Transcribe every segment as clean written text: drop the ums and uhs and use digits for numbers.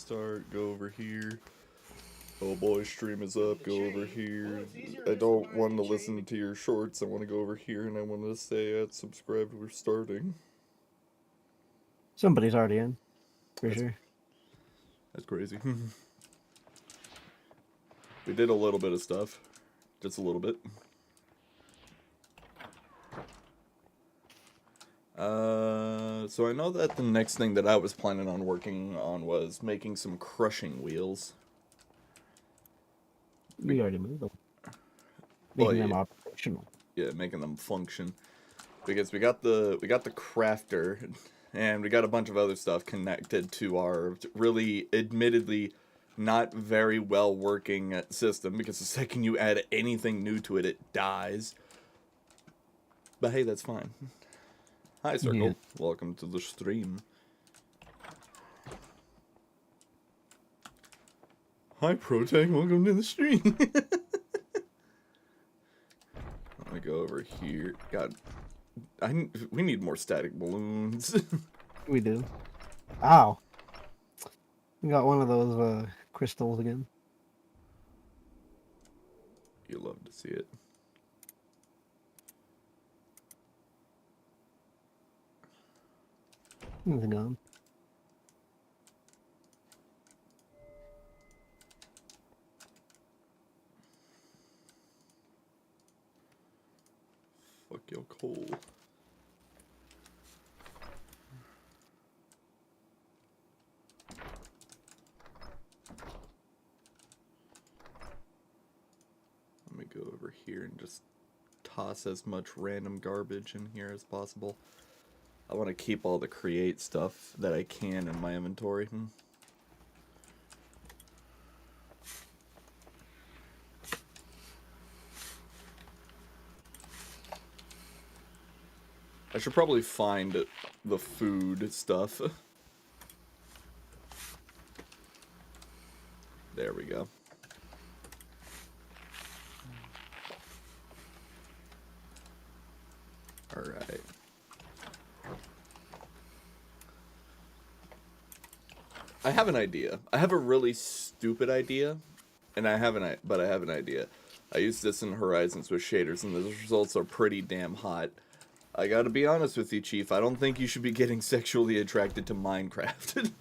restart, go over here. Oh boy, stream is up, go over here. I don't want to listen to your shorts, I want to go over here and I want to stay at subscribe, we're starting. Somebody's already in, for sure. That's crazy. We did a little bit of stuff. Just a little bit. So I know that the next thing that I was planning on working on was making some crushing wheels. We already moved them. Making them operational. Yeah, making them function. Because we got the crafter, and we got a bunch of other stuff connected to our really, admittedly, not very well working system. Because the second you add anything new to it, it dies. But hey, that's fine. Hi, Circle. Yeah. Welcome to the stream. Hi, Protag. Welcome to the stream. Let me go over here. God, we need more static balloons. We do. Ow. We got one of those crystals again. You love to see it. It's gone. Fuck your coal. Let me go over here and just toss as much random garbage in here as possible. I want to keep all the create stuff that I can in my inventory. I should probably find the food stuff. There we go. Alright. I have an idea. I have a really stupid idea, and I have an idea. I used this in Horizons with shaders, and the results are pretty damn hot. I gotta be honest with you, Chief. I don't think you should be getting sexually attracted to Minecraft.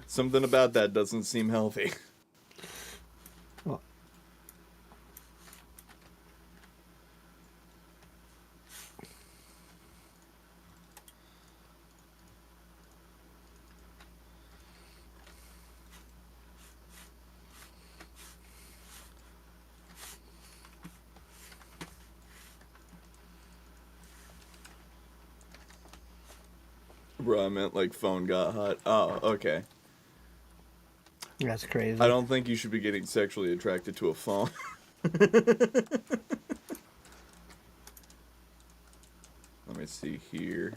Something about that doesn't seem healthy. Well. Bro, I meant like phone got hot. Oh, okay. That's crazy. I don't think you should be getting sexually attracted to a phone. Let me see here.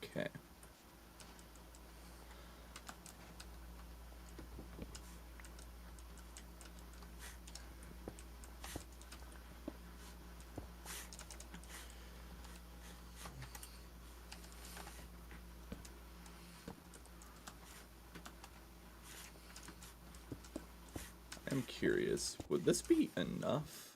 Okay. I'm curious, would this be enough?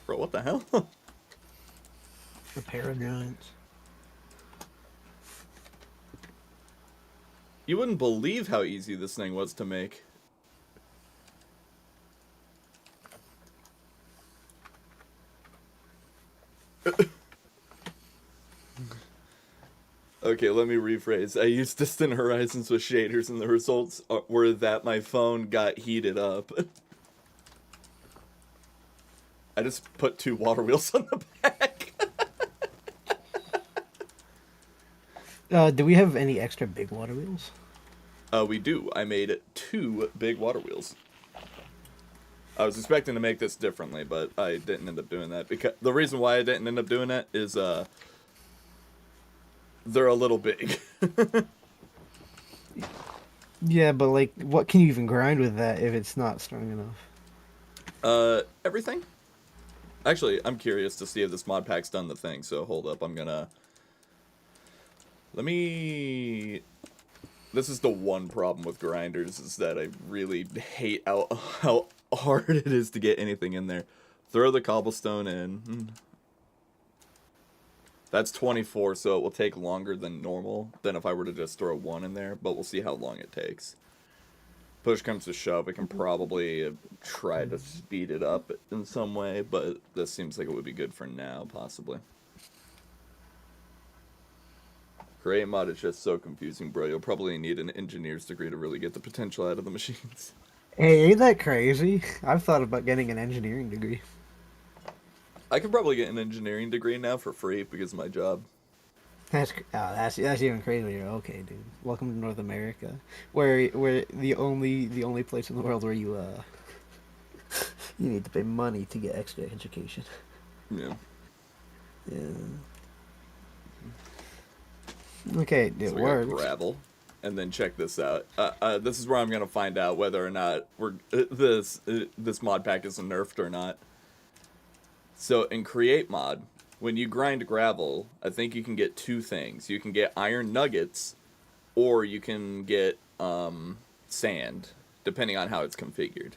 Bro, what the hell? A pair of giants. You wouldn't believe how easy this thing was to make. Okay, let me rephrase. I used Distant Horizons with shaders, and the results were that my phone got heated up. I just put 2 water wheels on the back. Do we have any extra big water wheels? We do. I made 2 big water wheels. I was expecting to make this differently, but I didn't end up doing that. Because the reason why I didn't end up doing that is they're a little big. Yeah, but like, what can you even grind with that if it's not strong enough? Everything? Actually, I'm curious to see if this mod pack's done the thing, so hold up, I'm gonna... Let me... This is the one problem with grinders, is that I really hate how hard it is to get anything in there. Throw the cobblestone in. That's 24, so it will take longer than normal, than if I were to just throw 1 in there, but we'll see how long it takes. Push comes to shove, we can probably try to speed it up in some way, but this seems like it would be good for now, possibly. Create mod is just so confusing, bro. You'll probably need an engineer's degree to really get the potential out of the machines. Hey, ain't that crazy? I've thought about getting an engineering degree. I could probably get an engineering degree now for free because of my job. That's even crazier. Okay, dude. Welcome to North America, where the only place in the world where you you need to pay money to get extra education. Yeah. Yeah. Okay, it So we got works. gravel, and then check this out. This is where I'm gonna find out whether or not this mod pack is nerfed or not. So in create mod, when you grind gravel, I think you can get 2 things. You can get iron nuggets, or you can get sand, depending on how it's configured.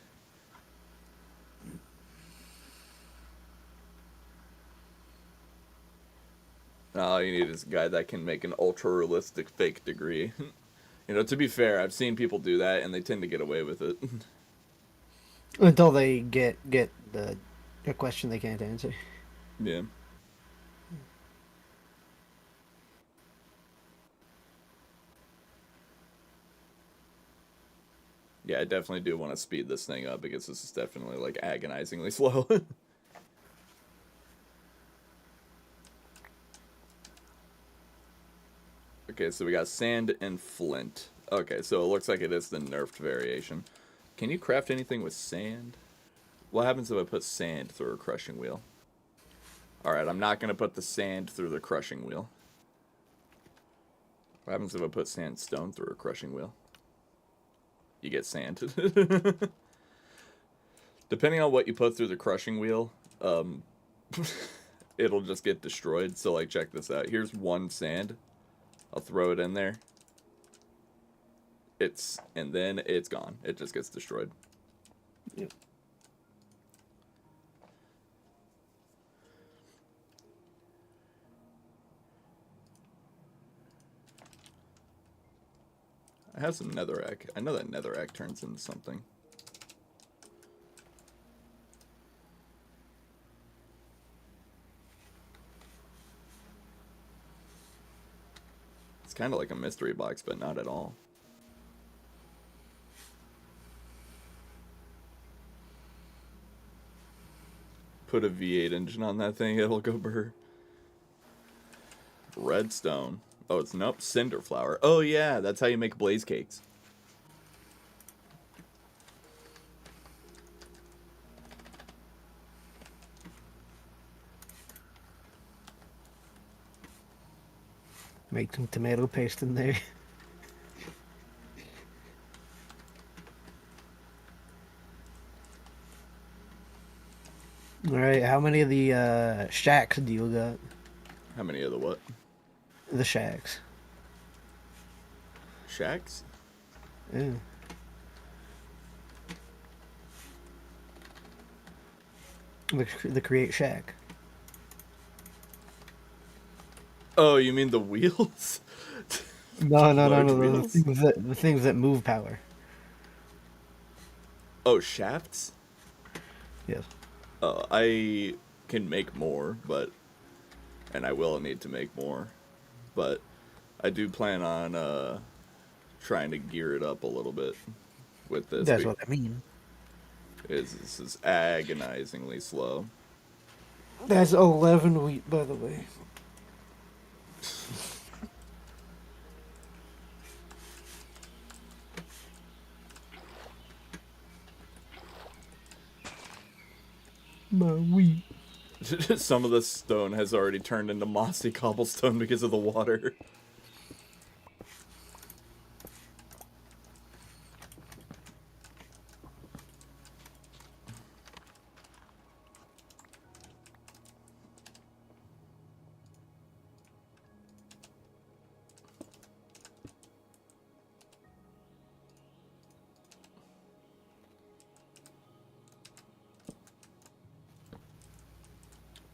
All you need is a guy that can make an ultra-realistic fake degree. You know, to be fair, I've seen people do that, and they tend to get away with it. Until they get a question they can't answer. Yeah. Yeah, I definitely do want to speed this thing up because this is definitely, like, agonizingly slow. Okay, so we got sand and flint. Okay, so it looks like it is the nerfed variation. Can you craft anything with sand? What happens if I put sand through a crushing wheel? Alright, I'm not going to put the sand through the crushing wheel. What happens if I put sandstone through a crushing wheel? You get sand. Depending on what you put through the crushing wheel, it'll just get destroyed. So, like, check this out. Here's 1 sand. I'll throw it in there. And then it's gone. It just gets destroyed. Yep. I have some netherrack. I know that netherrack turns into something. It's kind of like a mystery box, but not at all. Put a V8 engine on that thing, it'll go burr. Redstone. Oh, it's nope, cinder flour. Oh yeah, that's how you make blaze cakes. Make some tomato paste in there. Alright, how many of the shacks do you got? How many of the what? The shacks. Shacks? Yeah. The create shack. Oh, you mean the wheels? No, Large the wheels? things that move power. Oh, shafts? Yes. I can make more, and I will need to make more, but I do plan on trying to gear it up a little bit with this. That's what I mean. This is agonizingly slow. That's 11 wheat, by the way. My wheat. Some of the stone has already turned into mossy cobblestone because of the water.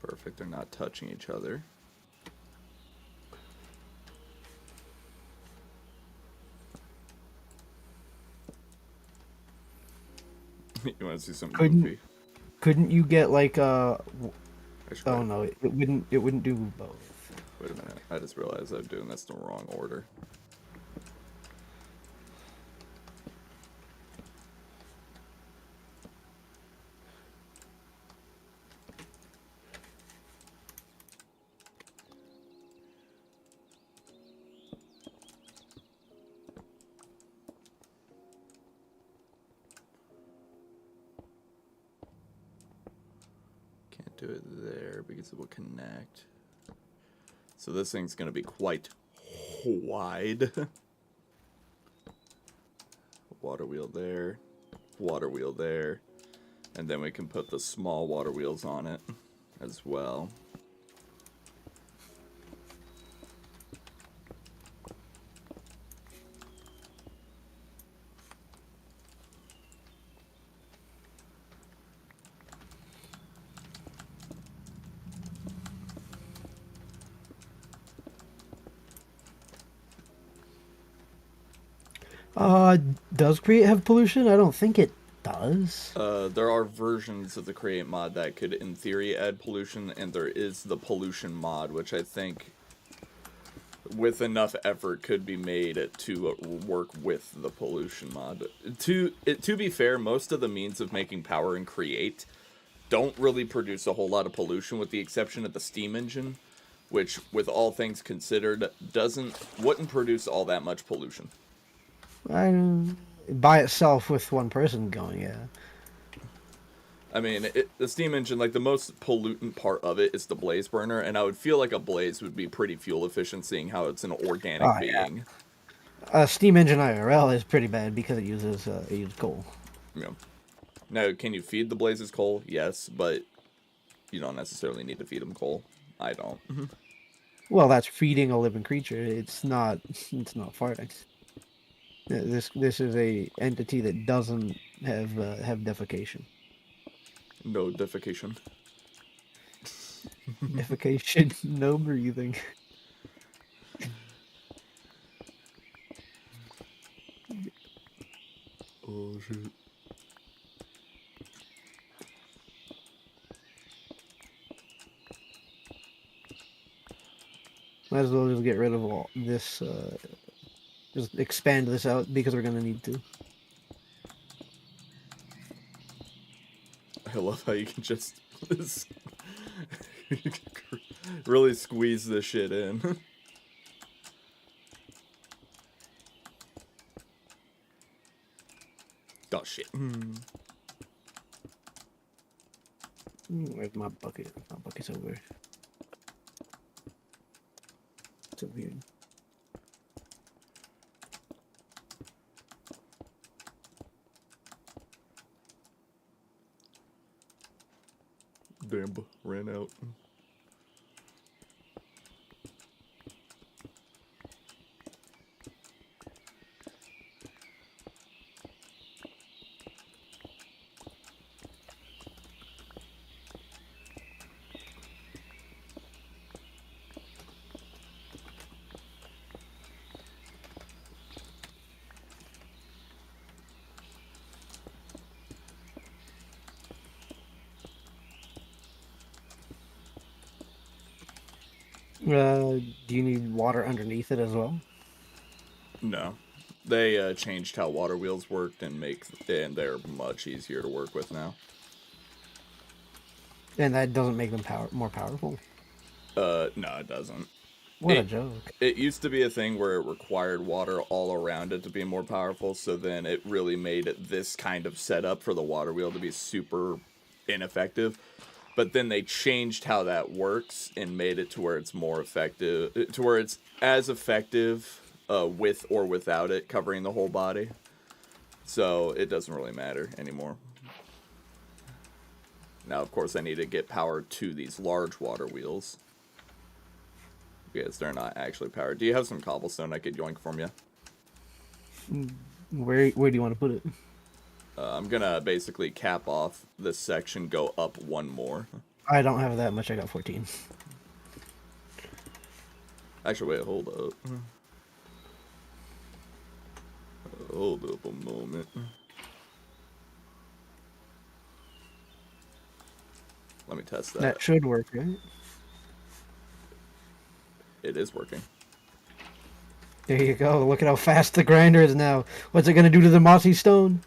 Perfect, they're not touching each other. You want to see something goofy? Couldn't you get like I should Oh probably- no, it wouldn't do both. Wait a minute, I just realized I'm doing this in the wrong order. Can't do it there because it will connect. So this thing's gonna be quite wide. Water wheel there, water wheel there, and then we can put the small water wheels on it as well. Does Create have pollution? I don't think it does. There are versions of the Create mod that could, in theory, add pollution, and there is the pollution mod, which I think, with enough effort, could be made to work with the pollution mod. To be fair, most of the means of making power in Create don't really produce a whole lot of pollution, with the exception of the steam engine, which, with all things considered, wouldn't produce all that much pollution. By itself with one person going, yeah. I mean, the steam engine, like, the most pollutant part of it is the blaze burner, and I would feel like a blaze would be pretty fuel efficient, seeing how it's an organic being. Yeah. Steam engine IRL is pretty bad because it uses coal. Yeah. Now, can you feed the blazes coal? Yes, but you don't necessarily need to feed them coal. I don't. Well, that's feeding a living creature. It's not farting. This is a entity that doesn't have defecation. No defecation. Defecation, no breathing. Oh shit. Might as well just get rid of all this. Just expand this out because we're gonna need to. I love how you can just really squeeze this shit in. Oh shit. Where's my bucket? My bucket's over. It's over here. Damn, ran out. Do you need water underneath it as well? No. They changed how water wheels worked and they're much easier to work with now. And that doesn't make them more powerful? No, it doesn't. What a joke. It used to be a thing where it required water all around it to be more powerful, so then it really made this kind of setup for the water wheel to be super ineffective. but then they changed how that works and made it to where it's more effective, to where it's as effective with or without it covering the whole body. So it doesn't really matter anymore. Now, of course, I need to get power to these large water wheels, because they're not actually powered. Do you have some cobblestone I could yoink from you? Where do you want to put it? I'm gonna basically cap off this section, go up one more. I don't have that much. I got 14. Actually, wait, hold up. Hold up a moment. Let me test that. That should work, right? It is working. There you go. Look at how fast the grinder is now. What's it gonna do to the mossy stone?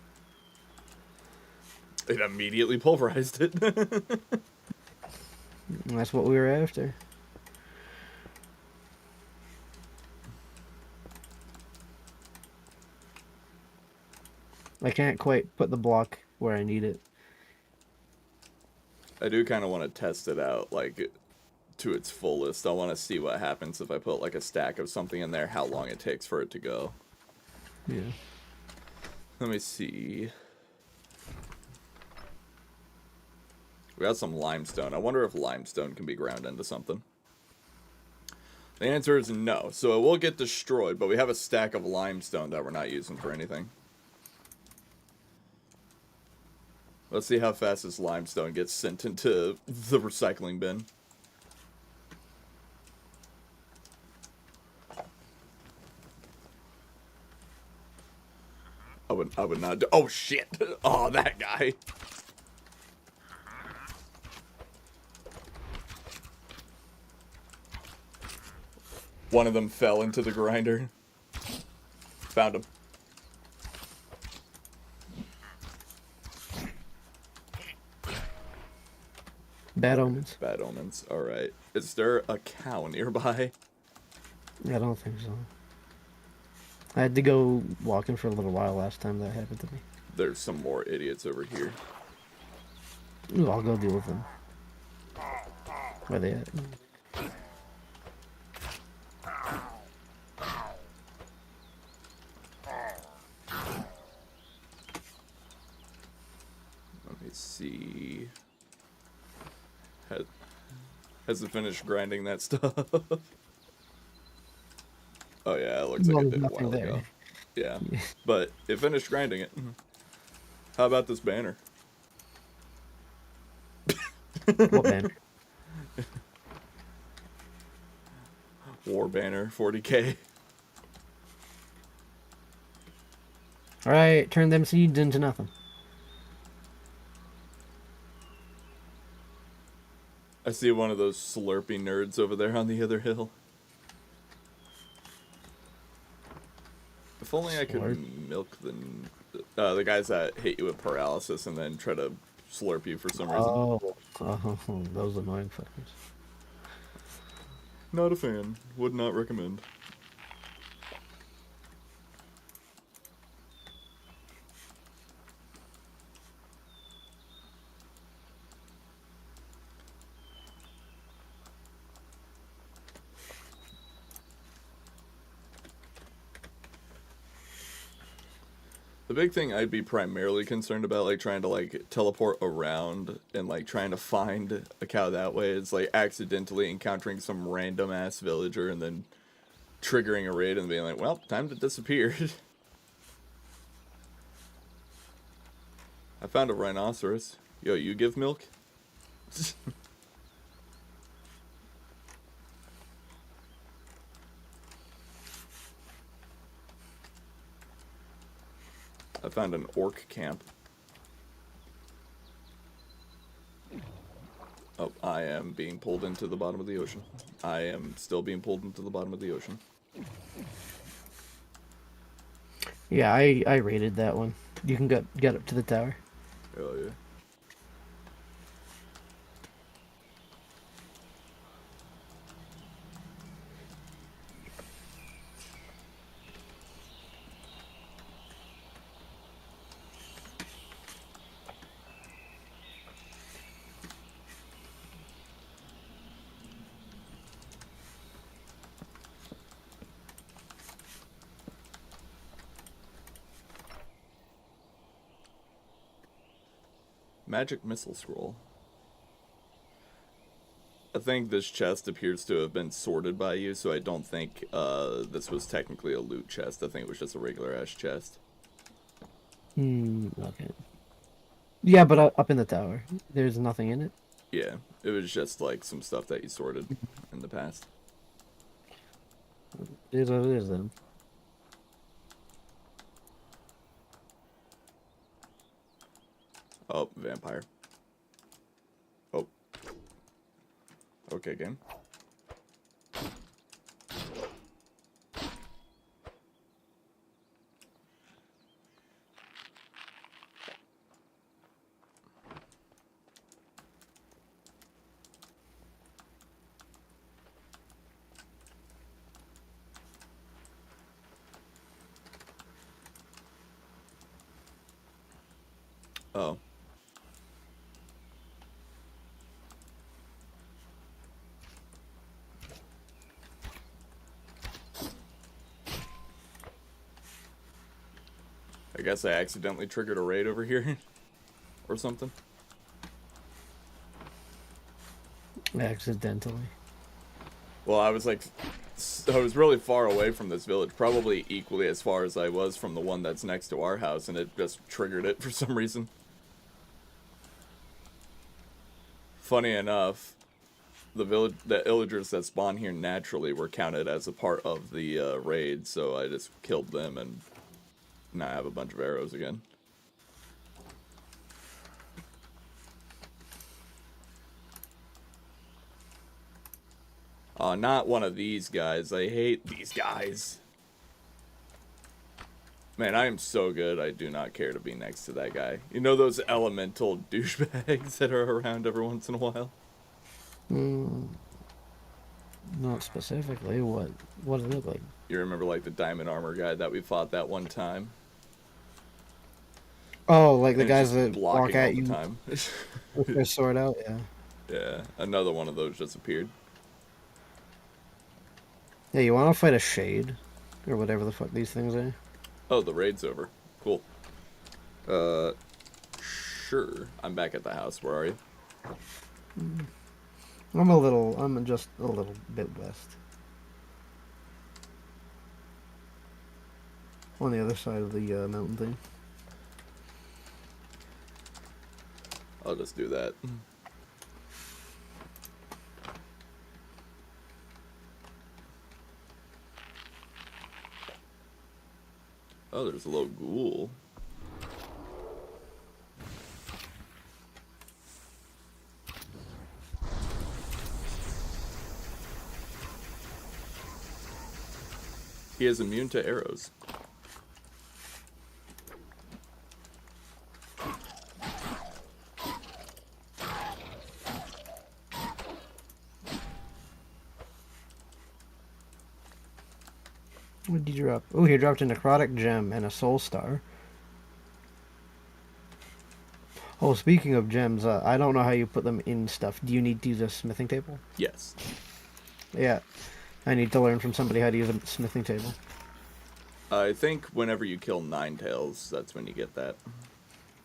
It immediately pulverized it. That's what we were after. I can't quite put the block where I need it. I do kind of want to test it out, like, to its fullest. I want to see what happens if I put, like, a stack of something in there, how long it takes for it to go. Yeah. Let me see. We got some limestone. I wonder if limestone can be ground into something. The answer is no. So it will get destroyed, but we have a stack of limestone that we're not using for anything. Let's see how fast this limestone gets sent into the recycling bin. I would not do. Oh shit! Oh, that guy. One of them fell into the grinder. Found him. Bad omens. Bad omens. Alright. Is there a cow nearby? I don't think so. I had to go walking for a little while last time that happened to me. There's some more idiots over here. Ooh, I'll go deal with them. Where they at? Let me see. Has it finished grinding that stuff? Oh yeah, it looks like it did a while ago. Yeah, but it finished grinding it. How about this banner? What banner? War banner, 40k. Alright, turn them seeds into nothing. I see one of those slurpy nerds over there on the other hill. If only I could milk the guys that hit you with paralysis and then try to slurp you for some reason. Oh, those annoying fuckers. Not a fan. Would not recommend. The big thing I'd be primarily concerned about, like, trying to, like, teleport around and, like, trying to find a cow that way is, like, accidentally encountering some random-ass villager and then triggering a raid and being like, well, time to disappear. I found a rhinoceros. Yo, you give milk? I found an orc camp. Oh, I am being pulled into the bottom of the ocean. I am still being pulled into the bottom of the ocean. Yeah, I raided that one. You can get up to the tower. Hell yeah. Magic missile scroll. I think this chest appears to have been sorted by you, so I don't think this was technically a loot chest. I think it was just a regular ass chest. Okay. Yeah, but up in the tower, there's nothing in it. Yeah, it was just like some stuff that you sorted in the past. It is what it is then. Oh, vampire. Oh. Okay, game. Oh. I guess I accidentally triggered a raid over here. Or something. Accidentally. Well, I was really far away from this village, probably equally as far as I was from the one that's next to our house, and it just triggered it for some reason. Funny enough, the illagers that spawn here naturally were counted as a part of the raid, so I just killed them, and now I have a bunch of arrows again. Not one of these guys. I hate these guys. Man, I am so good, I do not care to be next to that guy. You know those elemental douchebags that are around every once in a while? Not specifically. What does it look like? You remember, like, the diamond armor guy that we fought that one time? Oh, like the And guys just that walk blocking all at the you time. with their sword out. Yeah. Yeah, another one of those just appeared. Yeah, you want to fight a shade, or whatever the fuck these things are. Oh, the raid's over. Cool. Sure. I'm back at the house. Where are you? I'm just a little bit west. On the other side of the mountain thing. I'll just do that. Oh, there's a little ghoul. He is immune to arrows. What did you drop? Oh, he dropped a necrotic gem and a soul star. Oh, speaking of gems, I don't know how you put them in stuff. Do you need to use a smithing table? Yes. Yeah. I need to learn from somebody how to use a smithing table. I think whenever you kill Ninetales, that's when you get that.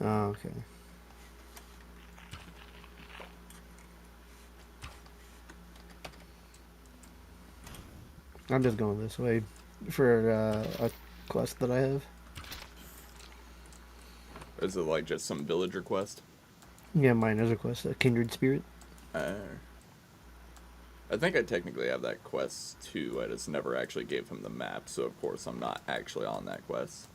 Oh, okay. I'm just going this way for a quest that I have. Is it like just some villager quest? Yeah, mine is a quest, a kindred spirit. I think I technically have that quest too. I just never actually gave him the map, so of course I'm not actually on that quest.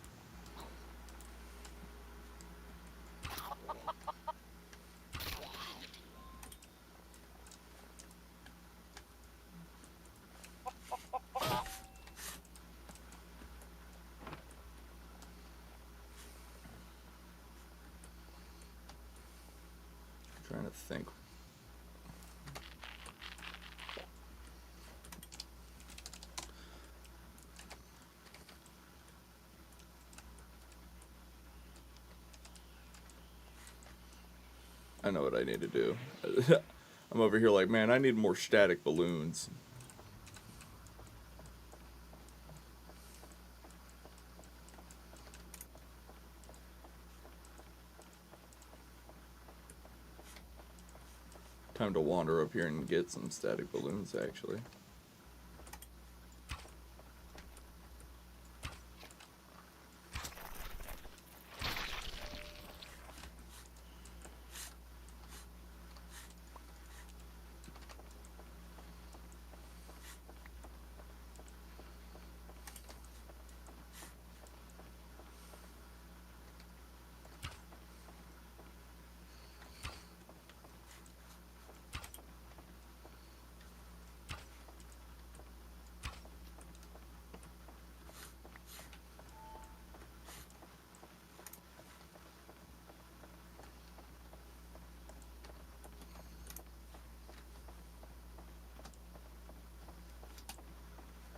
I'm trying to think. I know what I need to do. I'm over here like, man, I need more static balloons. time to wander up here and get some static balloons, actually.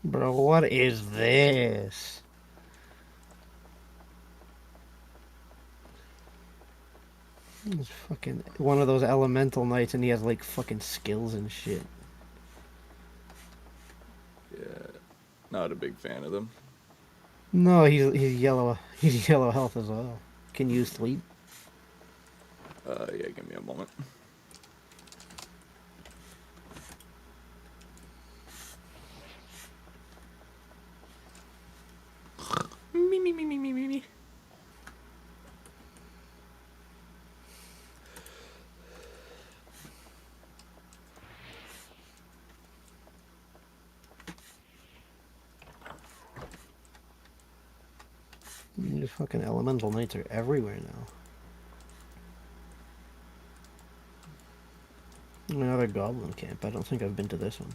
Bro, what is this? It's fucking one of those elemental knights, and he has like fucking skills and shit. Yeah, not a big fan of them. No, he's yellow. He's yellow health as well. Can you sleep? Yeah, give me a moment. Me, me, me, me, me, me, me. These fucking elemental knights are everywhere now. Another goblin camp. I don't think I've been to this one.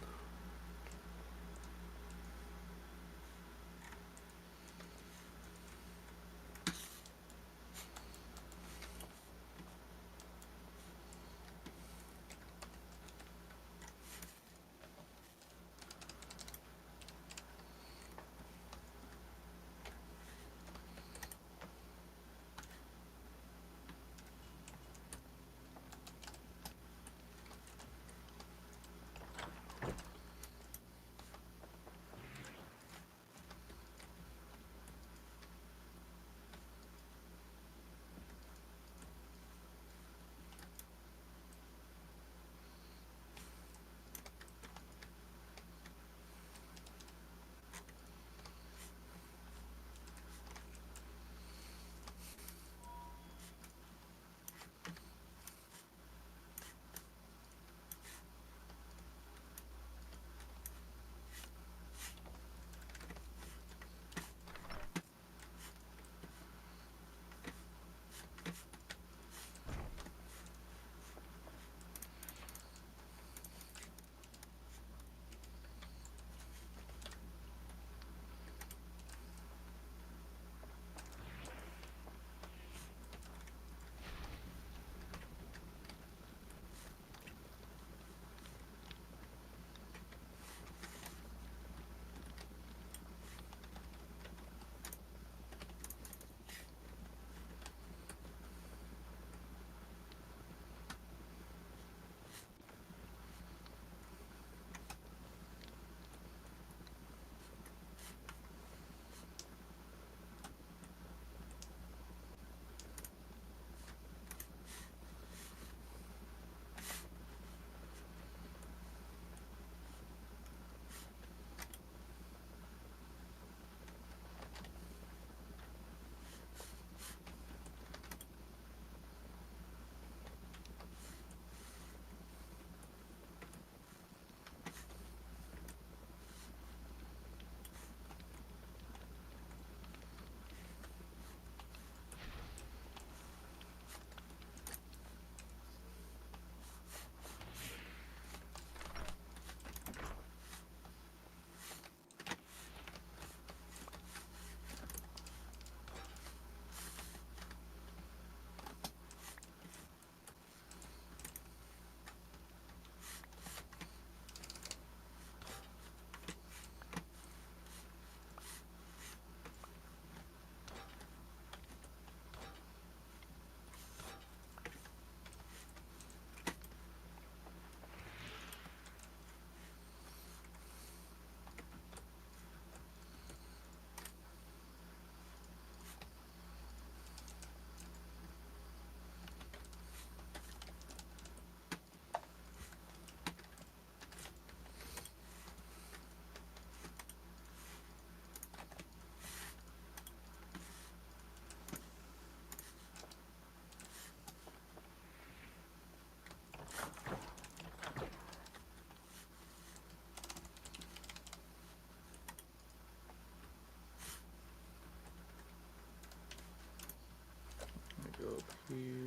here.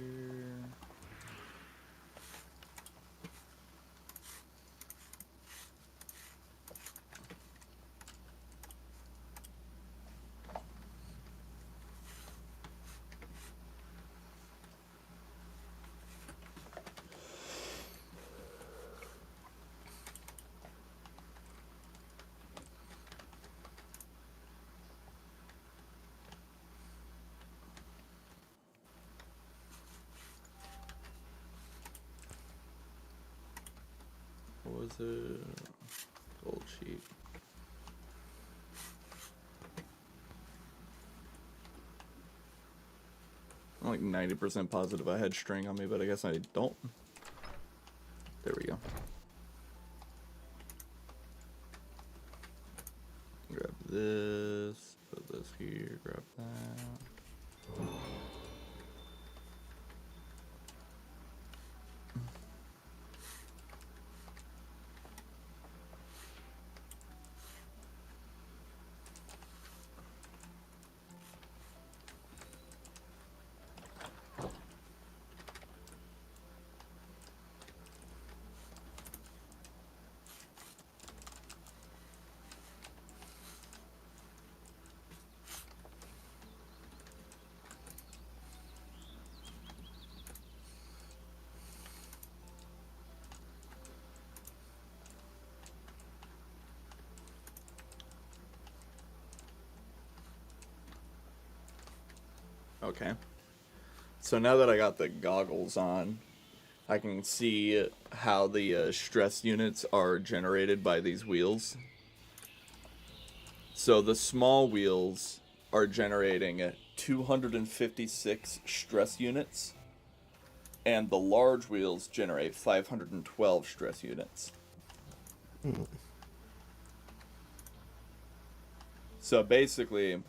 What was it? Gold sheet. I'm like 90% positive I had string on me, but I guess I don't. There we go. Grab this, put this here, grab that. Okay. So now that I got the goggles on, I can see how the stress units are generated by these wheels. So the small wheels are generating 256 stress units, and the large wheels generate 512 stress units. So basically,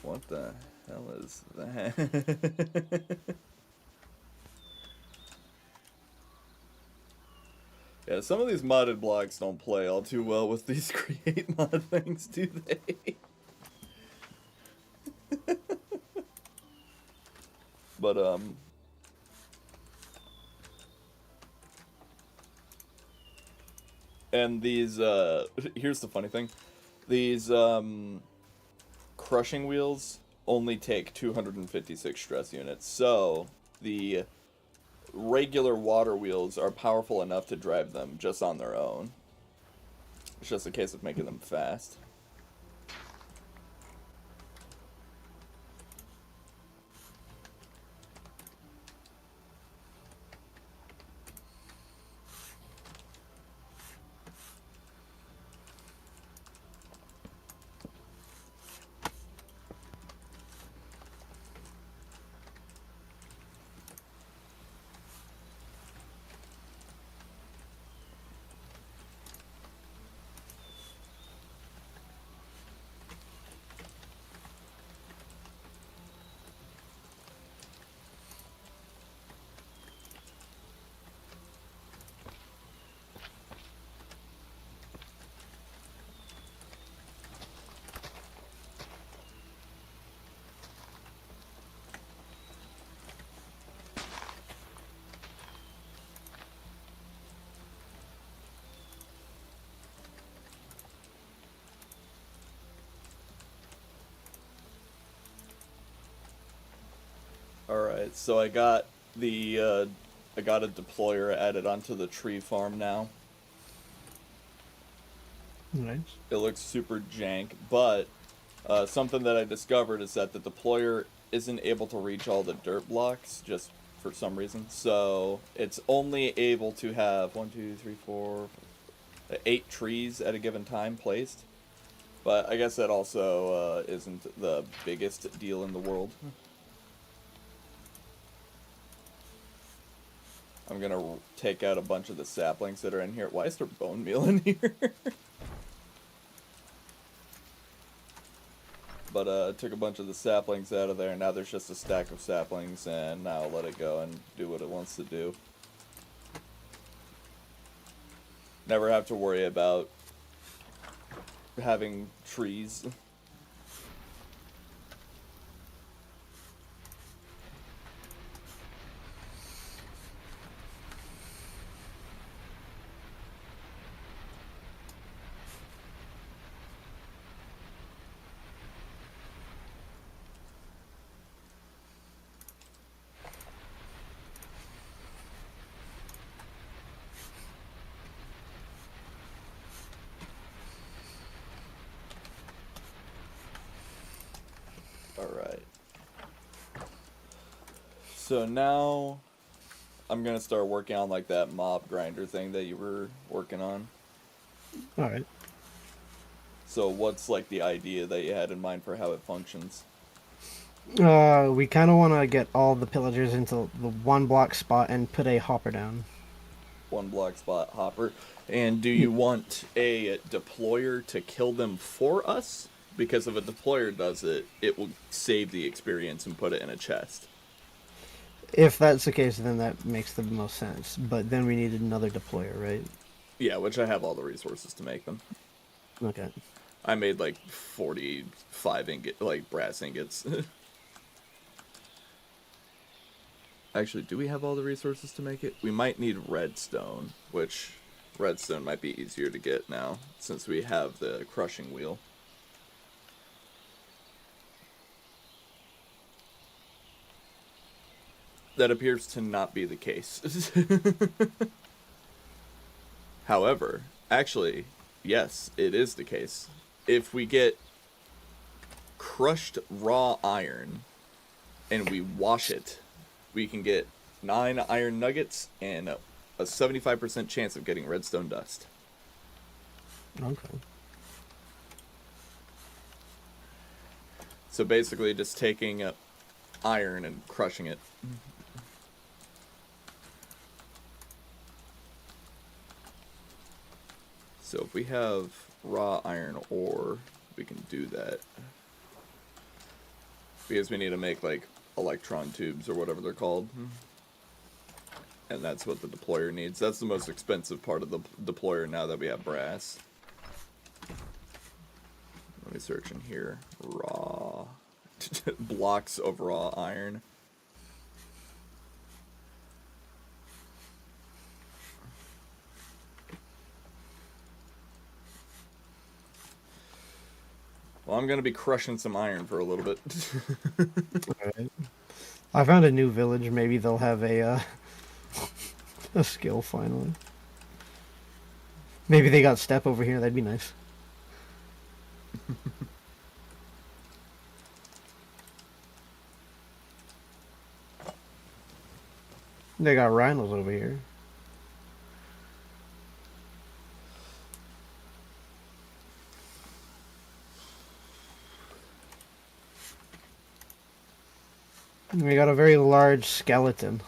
what the hell is that? Yeah, some of these modded blocks don't play all too well with these create mod things, do they? But, and these, here's the funny thing. These, crushing wheels only take 256 stress units, so the regular water wheels are powerful enough to drive them just on their own. It's just a case of making them fast. Alright, so I got the, I got a deployer added onto the tree farm now. Nice. It looks super jank, but something that I discovered is that the deployer isn't able to reach all the dirt blocks, just for some reason. So it's only able to have 8 trees at a given time placed. But I guess that also isn't the biggest deal in the world. I'm gonna take out a bunch of the saplings that are in here. Why is there bone meal in here? But took a bunch of the saplings out of there, and now there's just a stack of saplings, and now I'll let it go and do what it wants to do. Never have to worry about having trees. So now I'm gonna start working on like that mob grinder thing that you were working on. All right. So what's like the idea that you had in mind for how it functions? We kind of want to get all the pillagers into the one block spot and put a hopper down. One block spot hopper. And do Hmm. you want a deployer to kill them for us? Because if a deployer does it, it will save the experience and put it in a chest. If that's the case, then that makes the most sense. But then we need another deployer, right? Yeah, which I have all the resources to make them. Okay. I made like 45 like brass ingots. Actually, do we have all the resources to make it? We might need redstone, which redstone might be easier to get now since we have the crushing wheel. That appears to not be the case. However, actually, yes, it is the case. If we get crushed raw iron and we wash it, we can get 9 iron nuggets and a 75% chance of getting redstone dust. Okay. So basically just taking iron and crushing it. So if we have raw iron ore, we can do that. Because we need to make like electron tubes or whatever they're called. And that's what the deployer needs. That's the most expensive part of the deployer now that we have brass. Let me search in here. Raw. Blocks of raw iron. Well, I'm going to be crushing some iron for a little bit. Alright. I found a new village. Maybe they'll have a skill finally. Maybe they got step over here. That'd be nice. They got rhinos over here. We got a very large skeleton.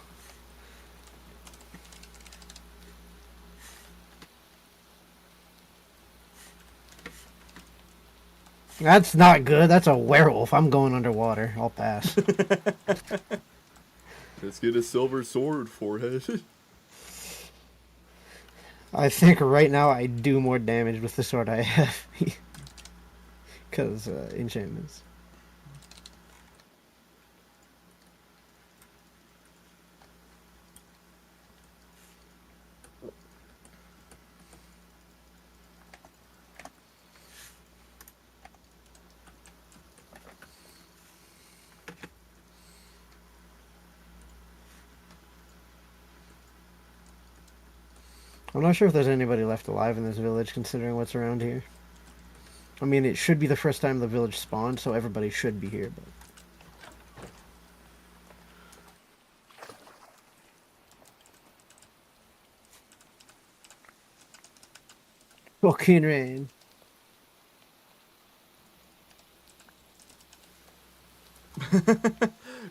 That's not good. That's a werewolf. I'm going underwater. I'll pass. Let's get a silver sword, forehead. I think right now I do more damage with the sword I have. Because enchantments. I'm not sure if there's anybody left alive in this village, considering what's around here. I mean, it should be the first time the village spawned, so everybody should be here, but... Fucking rain.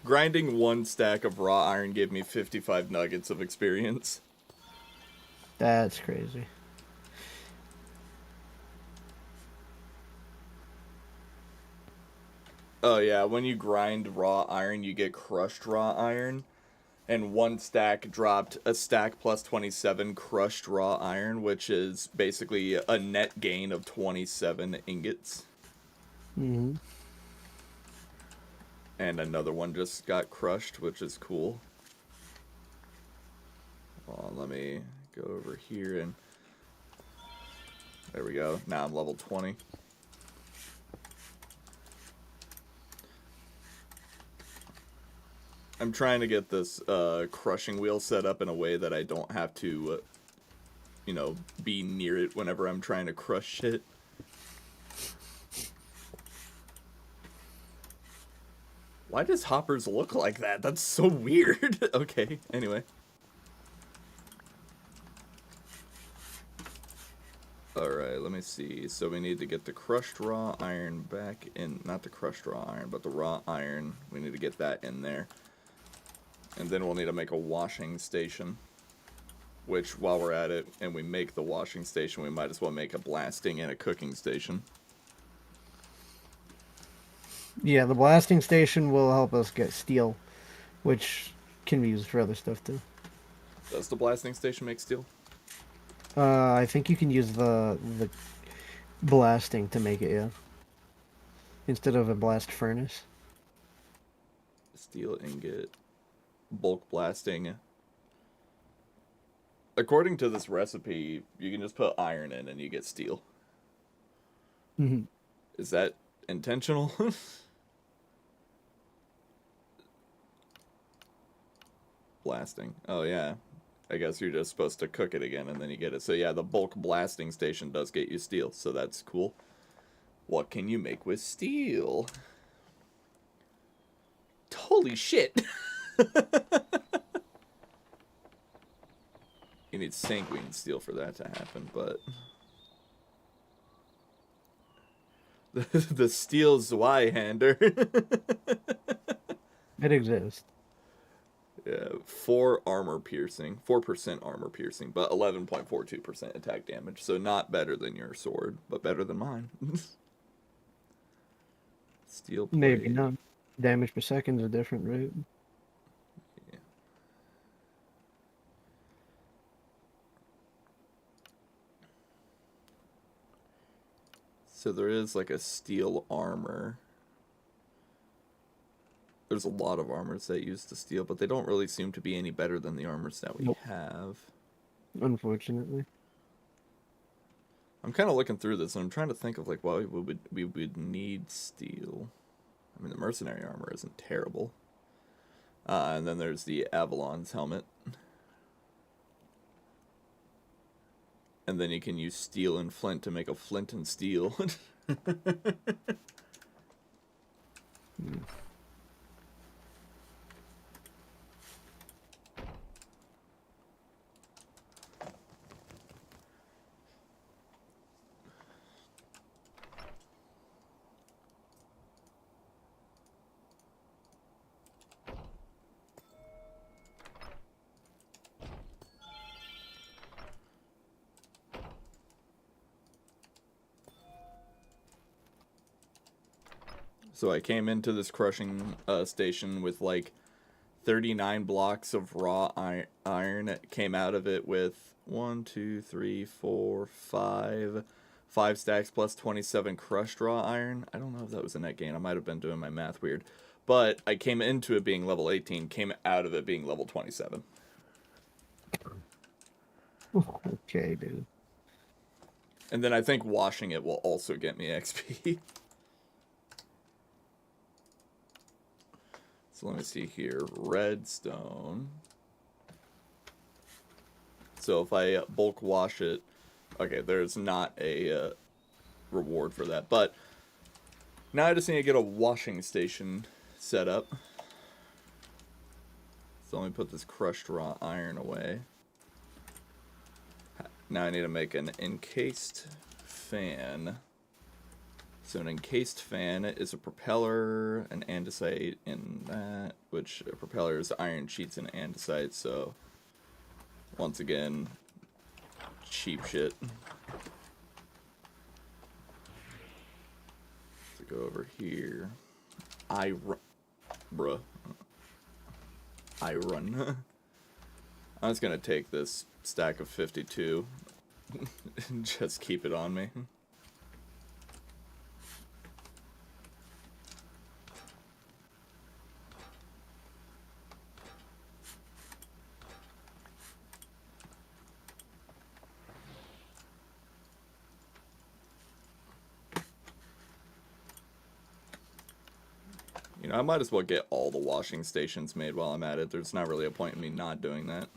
Grinding 1 stack of raw iron gave me 55 nuggets of experience. That's crazy. Oh yeah, when you grind raw iron, you get crushed raw iron. And 1 stack dropped a stack plus 27 crushed raw iron, which is basically a net gain of 27 ingots. Mm-hmm. And another one just got crushed, which is cool. Well, let me go over here and... There we go. Now I'm level 20. I'm trying to get this crushing wheel set up in a way that I don't have to, you know, be near it whenever I'm trying to crush shit. Why does hoppers look like that? That's so weird. Okay, anyway. Alright, let me see. So we need to get the crushed raw iron back in. Not the crushed raw iron, but the raw iron. We need to get that in there. And then we'll need to make a washing station. Which, while we're at it, and we make the washing station, we might as well make a blasting and a cooking station. Yeah, the blasting station will help us get steel, which can be used for other stuff too. Does the blasting station make steel? I think you can use the blasting to make it, yeah. Instead of a blast furnace. Steel ingot. Bulk blasting. According to this recipe, you can just put iron in and you get steel. Mm-hmm. Is that intentional? Blasting. Oh, yeah. I guess you're just supposed to cook it again and then you get it. So, yeah, the bulk blasting station does get you steel, so that's cool. What can you make with steel? Holy shit! You need sanguine steel for that to happen, but... the steel Zweihander. It exists. Yeah, 4 armor piercing, 4% armor piercing, but 11.42% attack damage. So not better than your sword, but better than mine. Steel plate. Maybe not. Damage per second is a different rate. Yeah. So there is like a steel armor. There's a lot of armors that use the steel, but they don't really seem to be any better than the armors that we have. Unfortunately. I'm kind of looking through this, and I'm trying to think of like why we would need steel. I mean, the mercenary armor isn't terrible. And then there's the Avalon's helmet. And then you can use steel and flint to make a flint and steel. So I came into this crushing station with like 39 blocks of raw iron. It came out of it with 1, 2, 3, 4, 5 stacks plus 27 crushed raw iron. I don't know if that was a net gain. I might have been doing my math weird. But I came into it being level 18, came out of it being level 27. Okay, dude. And then I think washing it will also get me XP. So let me see here. Redstone. So if I bulk wash it, okay, there's not a reward for that. But now I just need to get a washing station set up. So let me put this crushed raw iron away. Now I need to make an encased fan. So an encased fan is a propeller, an andesite in that, which a propeller is iron sheets and andesite, so once again, cheap shit. So go over here. Bruh. Iron. I'm just gonna take this stack of 52 and just keep it on me. You know, I might as well get all the washing stations made while I'm at it. There's not really a point in me not doing that.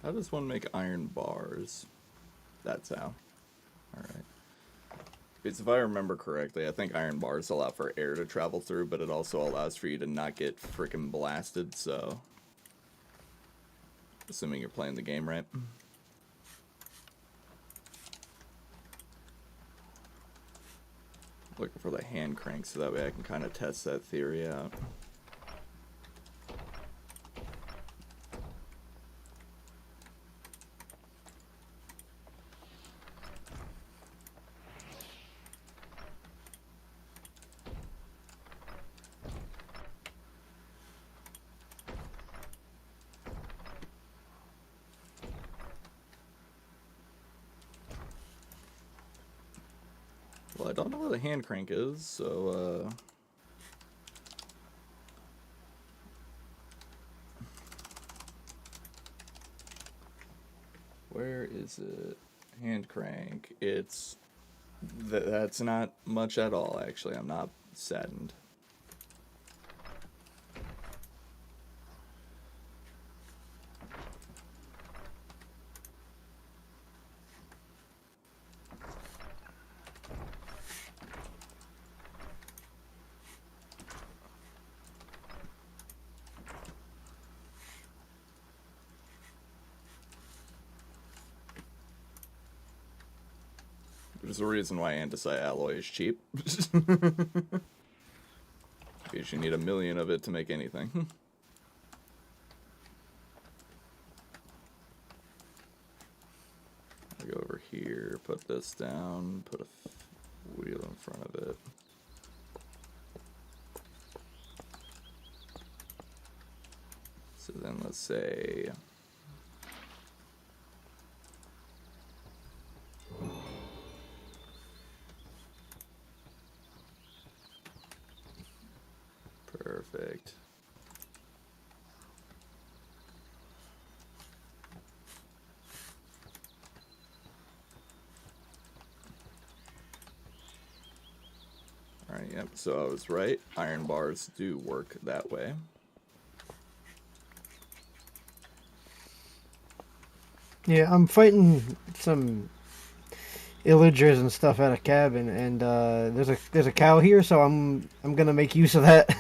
How does one make iron bars? That's how. Alright. Because if I remember correctly, I think iron bars allow for air to travel through, but it also allows for you to not get freaking blasted, so... Assuming you're playing the game right. Looking for the hand crank so that way I can kind of test that theory out. Well, I don't know where the hand crank is, so, where is it? Hand crank. It's... that's not much at all, actually. I'm not saddened. There's a reason why andesite alloy is cheap. Because you need 1 million of it to make anything. I go over here, put this down, put a wheel in front of it. So then let's say... Perfect. Alright, yep, so I was right. Iron bars do work that way. Yeah, I'm fighting some illagers and stuff at a cabin, and there's a cow here, so I'm gonna make use of that.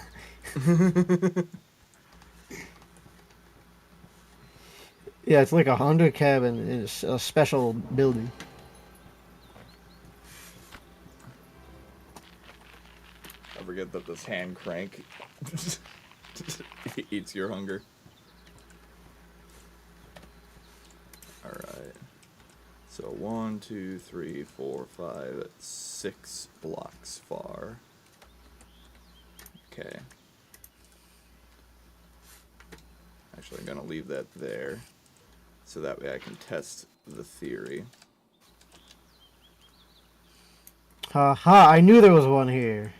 Yeah, it's like a Honda cabin. It's a special building. I forget that this hand crank eats your hunger. Alright. So 1, 2, 3, 4, 5, 6 blocks far. Okay. Actually, I'm gonna leave that there. So that way I can test the theory. Haha, I knew there was one here.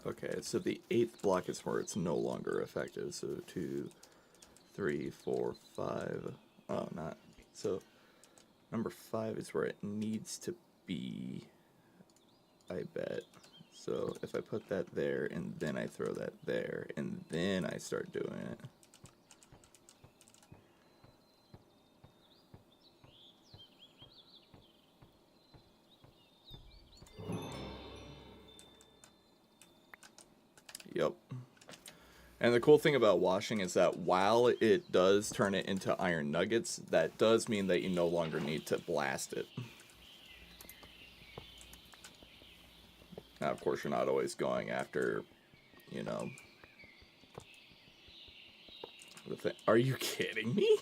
Okay, so the 8th block is where it's no longer effective. So 2, 3, 4, 5. Oh, not. So number 5 is where it needs to be, I bet. So if I put that there, and then I throw that there, and then I start doing it. And the cool thing about washing is that while it does turn it into iron nuggets, that does mean that you no longer need to blast it. Now, of course, you're not always going after, you know... Are you kidding me?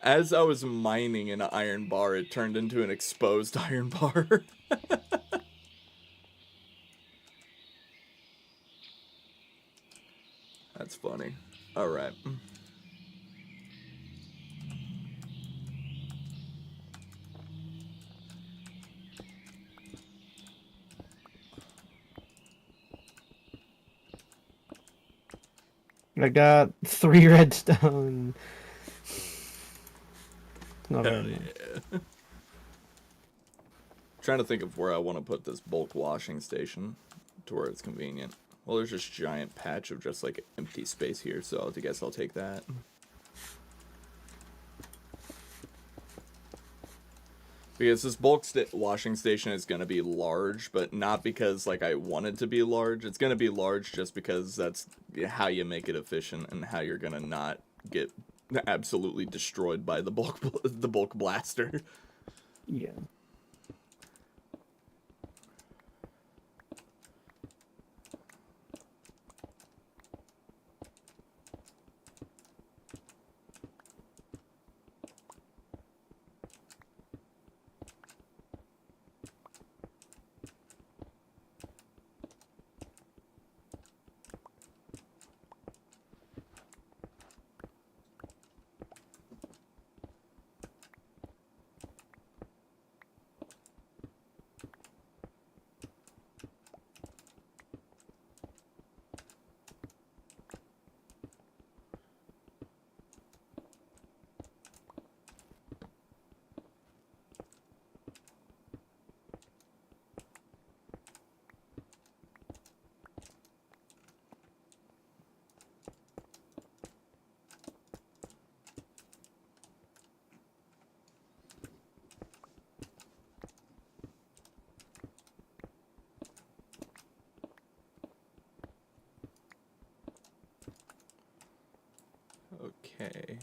As I was mining an iron bar, it turned into an exposed iron bar. That's funny. Alright. I got 3 redstone. Not Hell very much. yeah. Trying to think of where I want to put this bulk washing station to where it's convenient. Well, there's this giant patch of just like empty space here, so I guess I'll take that. Because this bulk washing station is going to be large, but not because like I want it to be large. It's going to be large just because that's how you make it efficient and how you're going to not get absolutely destroyed by the bulk blaster. Yeah. Okay.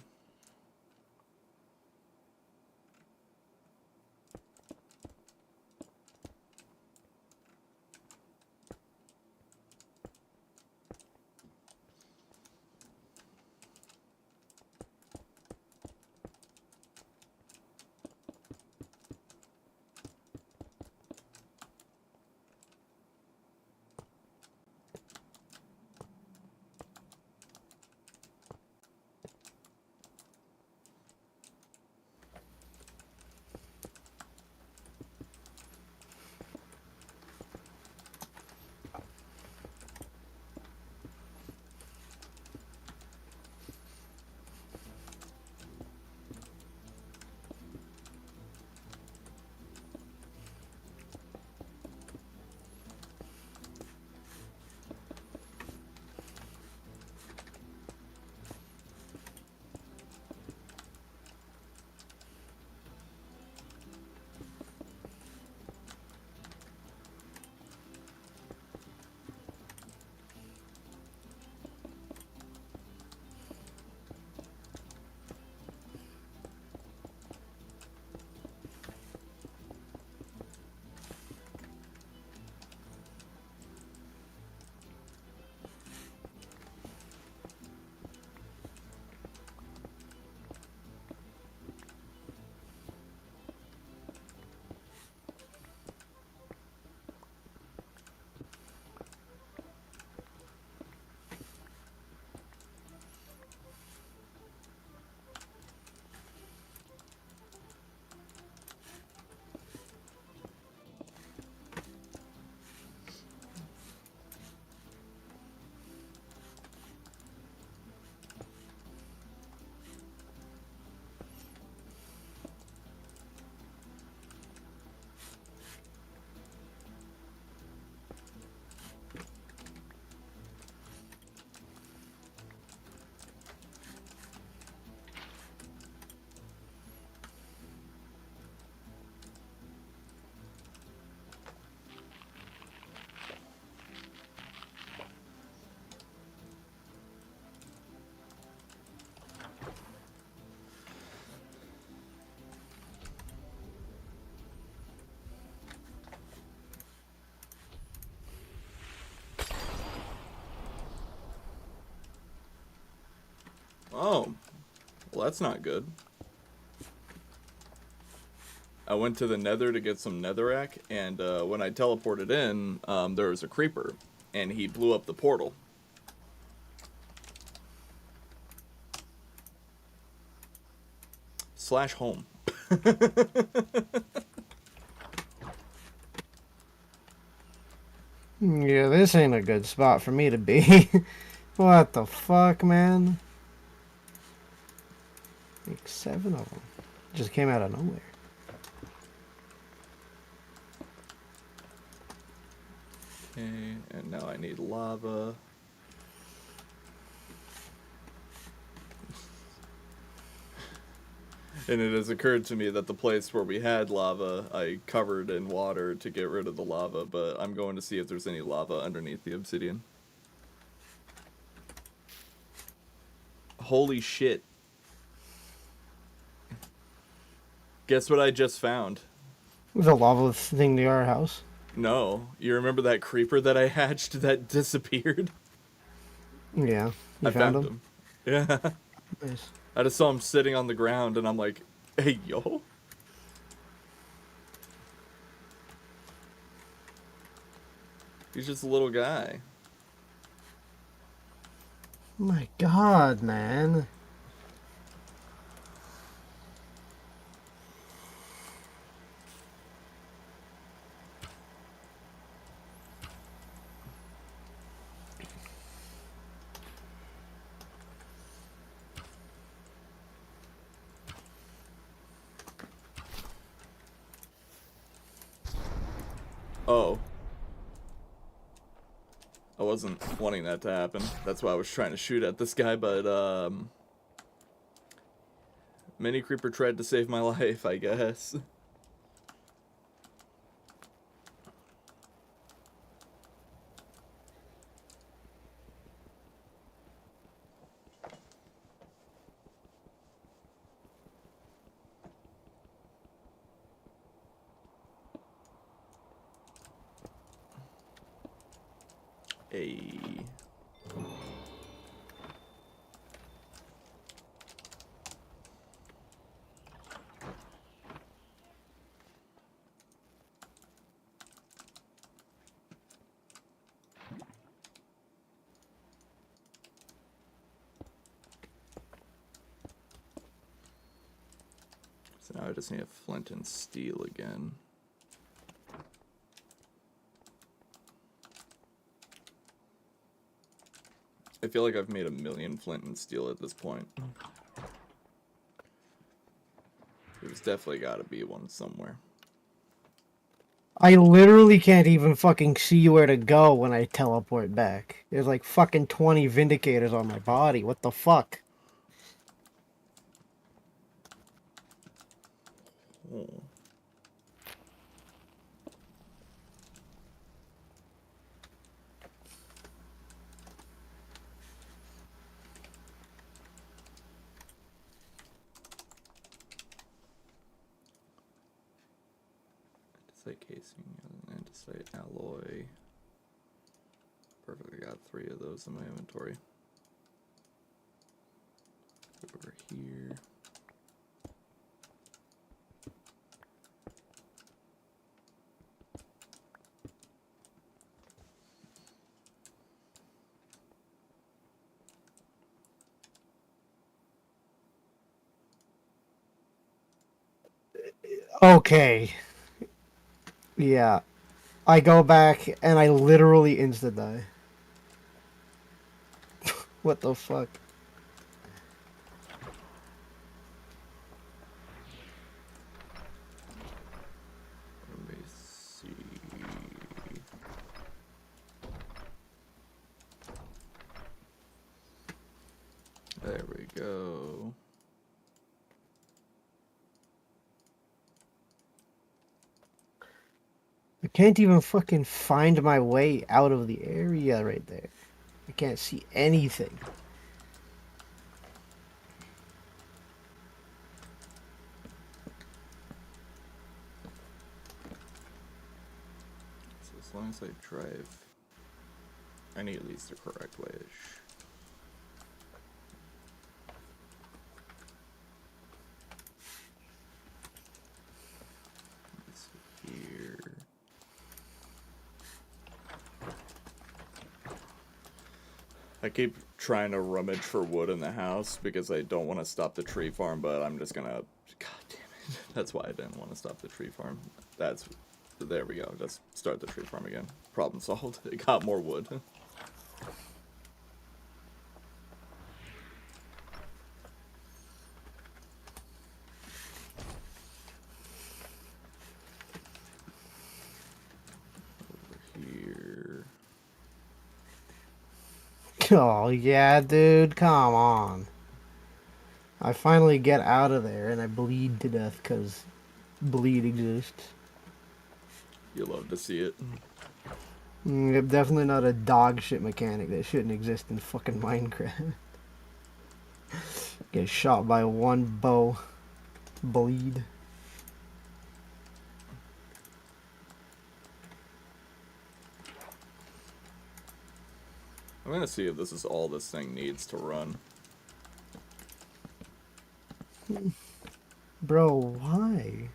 Oh, well, that's not good. I went to the nether to get some netherrack, and when I teleported in, there was a creeper, and he blew up the portal. / home. Yeah, this ain't a good spot for me to be. What the fuck, man? Like 7 of them. Just came out of nowhere. Okay, and now I need lava. And it has occurred to me that the place where we had lava, I covered in water to get rid of the lava, but I'm going to see if there's any lava underneath the obsidian. Holy shit. Guess what I just found? There's a lava thing near our house. No. You remember that creeper that I hatched that disappeared? Yeah. You I found found him? him. Yeah. Nice. I just saw him sitting on the ground and I'm like, hey, yo. He's just a little guy. My god, man. Oh. I wasn't wanting that to happen. That's why I was trying to shoot at this guy, but, Mini Creeper tried to save my life, I guess. Hey. So now I just need a flint and steel again. I feel like I've made 1,000,000 flint and steel at this point. There's definitely gotta be one somewhere. I literally can't even fucking see where to go when I teleport back. There's like fucking 20 Vindicators on my body. What the fuck? Oh. Andesite casing, andesite alloy. Perfect, I got 3 of those in my inventory. Over here. Okay. Yeah. I go back and I literally insta die. What the fuck? Let me see. There we go. I can't even fucking find my way out of the area right there. I can't see anything. So as long as I drive any of these the correct way-ish. I keep trying to rummage for wood in the house because I don't want to stop the tree farm, but I'm just gonna... God damn it. That's why I didn't want to stop the tree farm. That's... There we go. Just start the tree farm again. Problem solved. It got more wood. Here. Oh, yeah, dude, come on. I finally get out of there and I bleed to death because bleed exists. You love to see it. I'm definitely not a dog shit mechanic that shouldn't exist in fucking Minecraft. Get shot by one bow. Bleed. I'm gonna see if this is all this thing needs to run. Bro, why?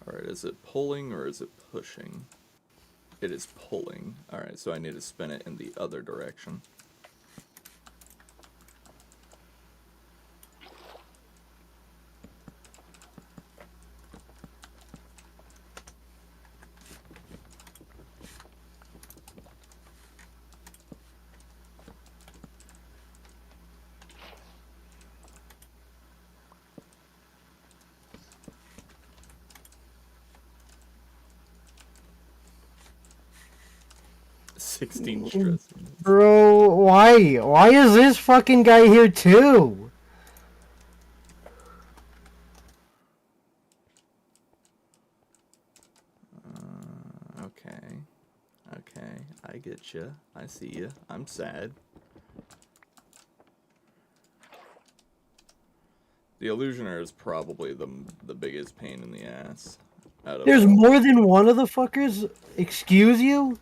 Alright, is it pulling or is it pushing? It is pulling. Alright, so I need to spin it in the other direction. $16 stress. Bro, why? Why is this fucking guy here too? Okay. Okay, I get you. I see you. I'm sad. The illusioner is probably the biggest pain in the ass out of There's all. more than one of the fuckers? Excuse you?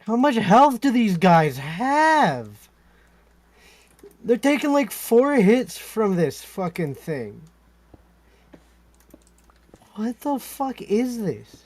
How much health do these guys have? They're taking like 4 hits from this fucking thing. What the fuck is this?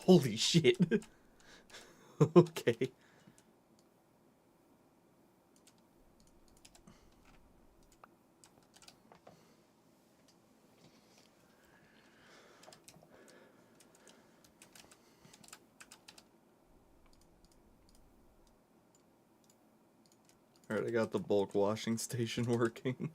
Holy shit. Okay. Alright, I got the bulk washing station working.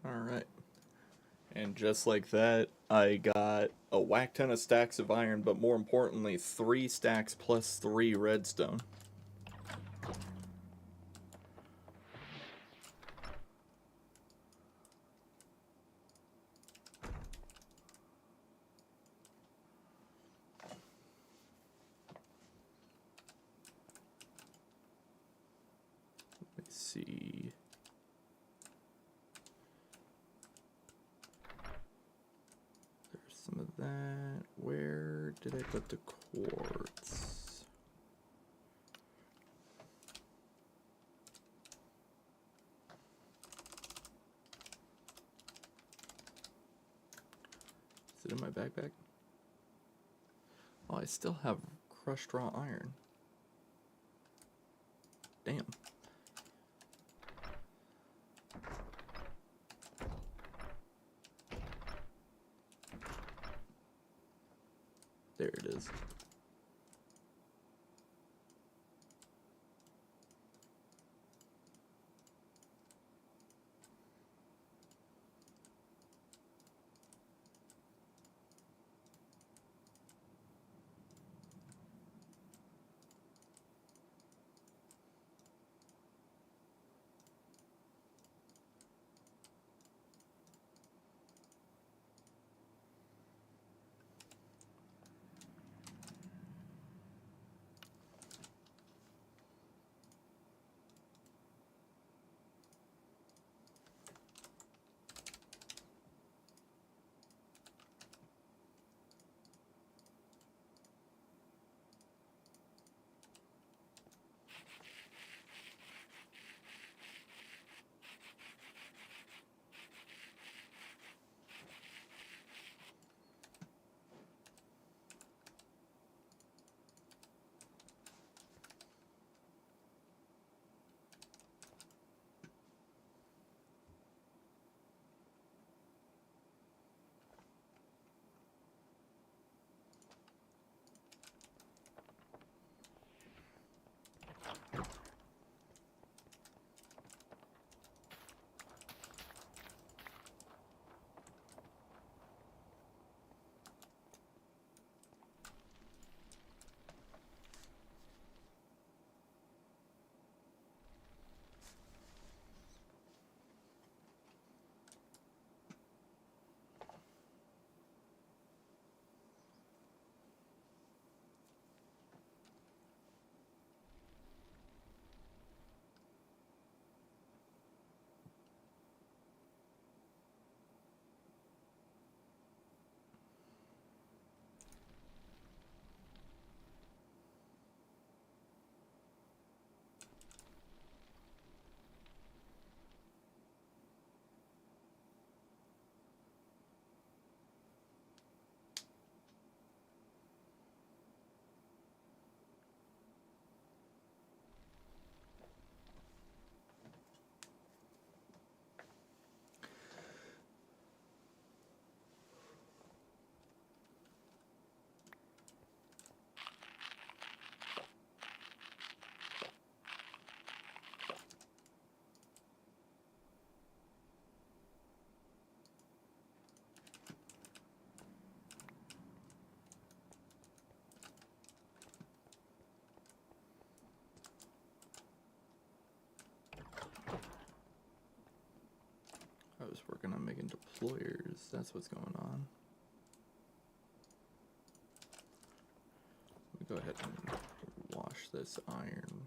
Alright. And just like that, I got a whack ton of stacks of iron, but more importantly, 3 stacks plus 3 redstone. Let's see. There's some of that. Where did I put the quartz? Is it in my backpack? Oh, I still have crushed raw iron. Damn. There it is. making deployers. That's what's going on. Let me go ahead and wash this iron.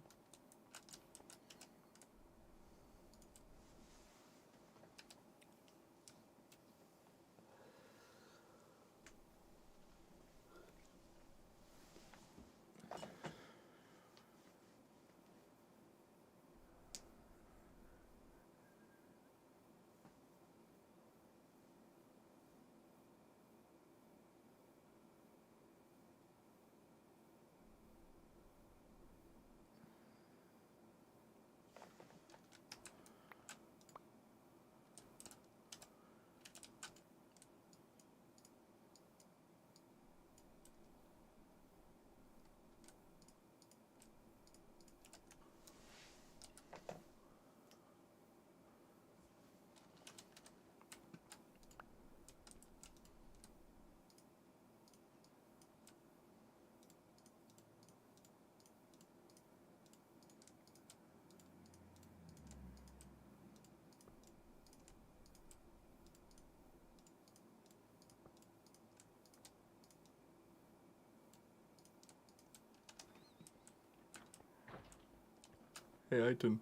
Hey, Aiton.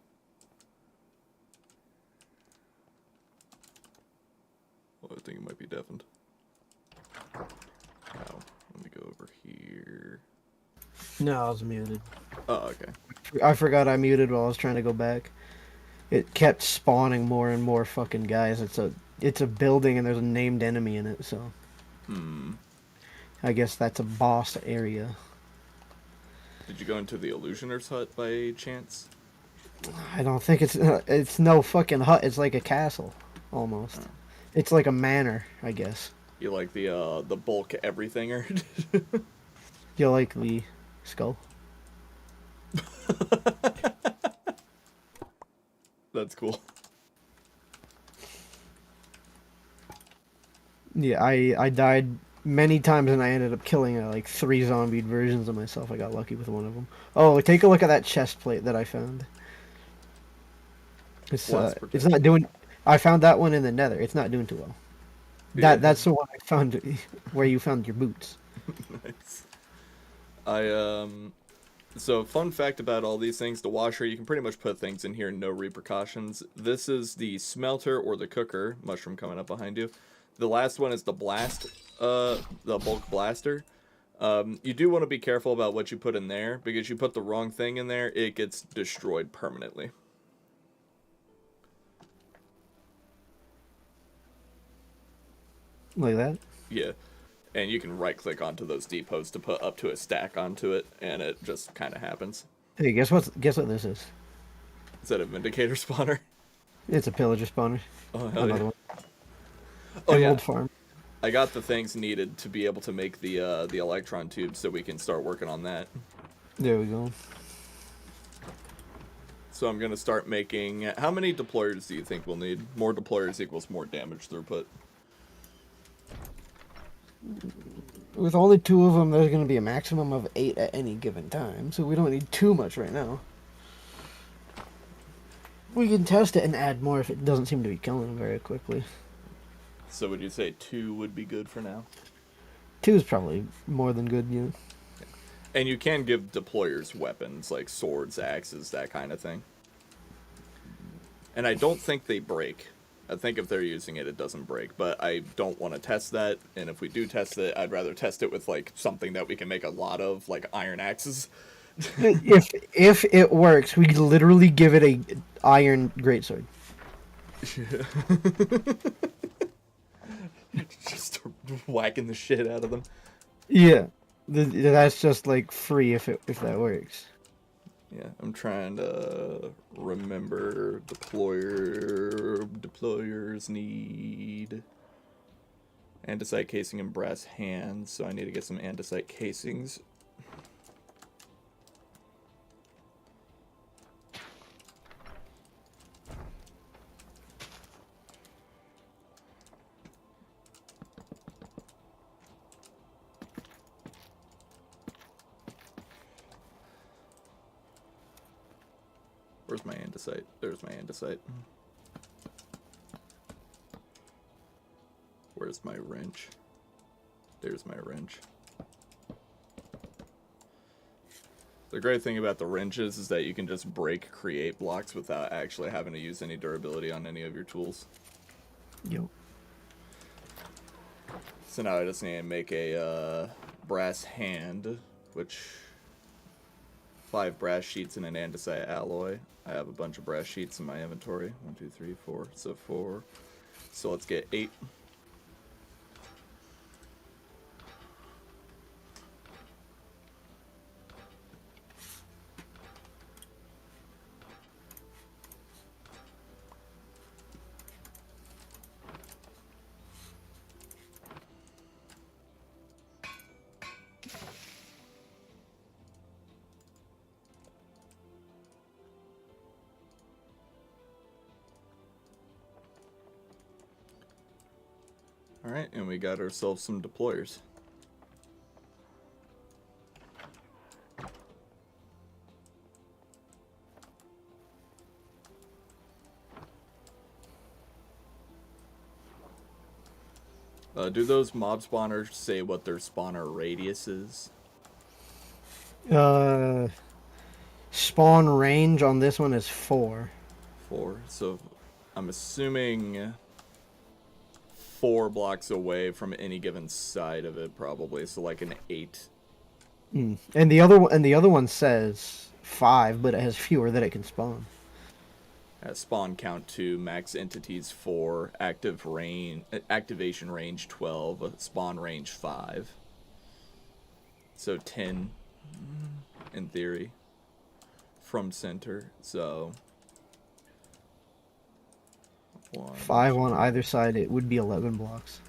Oh, I think it might be deafened. Ow. Let me go over here. No, I was muted. Oh, okay. I forgot I muted while I was trying to go back. It kept spawning more and more fucking guys. It's a building and there's a named enemy in it, so I guess that's a boss area. Did you go into the illusioner's hut by chance? I don't think it's no fucking hut. It's like a castle, almost. Oh. It's like a manor, I guess. You like the bulk everythinger? You like the skull? That's cool. Yeah, I died many times and I ended up killing like 3 zombie versions of myself. I got lucky with one of them. Oh, take a look at that chest plate that I found. It's not doing. I found that one in the Nether. It's not doing too well. Yeah. That's the one I found where you found your boots. Nice. So fun fact about all these things, the washer, you can pretty much put things in here, no repercussions. This is the smelter or the cooker, mushroom coming up behind you. The last one is the blast, the bulk blaster. You do want to be careful about what you put in there, because you put the wrong thing in there, it gets destroyed permanently. Like that? Yeah. And you can right click onto those depots to put up to a stack onto it, and it just kind of happens. Hey, guess what this is? Is that a Vindicator spawner? It's a pillager spawner. Oh, hell Another yeah. one. Oh, Emerald yeah. farm. I got the things needed to be able to make the electron tube, so we can start working on that. There we go. So I'm going to start making... How many deployers do you think we'll need? More deployers equals more damage throughput. With only 2 of them, there's going to be a maximum of 8 at any given time, so we don't need too much right now. We can test it and add more if it doesn't seem to be killing them very quickly. So would you say 2 would be good for now? 2 is probably more than good, yeah. And you can give deployers weapons, like swords, axes, that kind of thing. And I don't think they break. I think if they're using it, it doesn't break. But I don't want to test that. And if we do test it, I'd rather test it with like something that we can make a lot of, like iron axes. if it works, we literally give it a iron greatsword. Just whacking the shit out of them. Yeah, that's just like free if that works. Yeah, I'm trying to remember deployers need andesite casing and brass hands, so I need to get some andesite casings. Where's my andesite? There's my andesite. Where's my wrench? There's my wrench. The great thing about the wrenches is that you can just break create blocks without actually having to use any durability on any of your tools. Yep. So now I just need to make a brass hand, which 5 brass sheets and an andesite alloy. I have a bunch of brass sheets in my inventory. 1, 2, 3, 4. So 4. So let's get 8. Alright, and we got ourselves some deployers. Do those mob spawners say what their spawner radius is? Spawn range on this one is 4. 4. So I'm assuming 4 blocks away from any given side of it, probably. So like an 8. And the other one says 5, but it has fewer that it can spawn. Spawn count 2, max entities 4, activation range 12, spawn range 5. So 10 in theory from center. So 1, 5 on either side, it would be 11 blocks.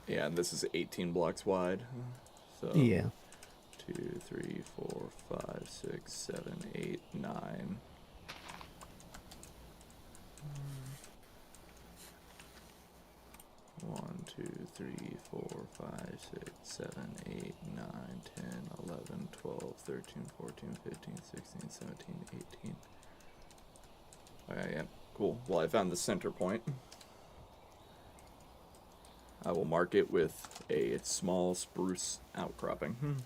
Yeah, and this is 18 blocks wide. So Yeah. 2, 3, 4, 5, 6, 7, 8, 9. One, 2, 3, 4, 5, 6, 7, 8, 9, 10, 11, 12, 13, 14, 15, 16, 17, 18. Alright, yeah, cool. Well, I found the center point. I will mark it with a small spruce outcropping.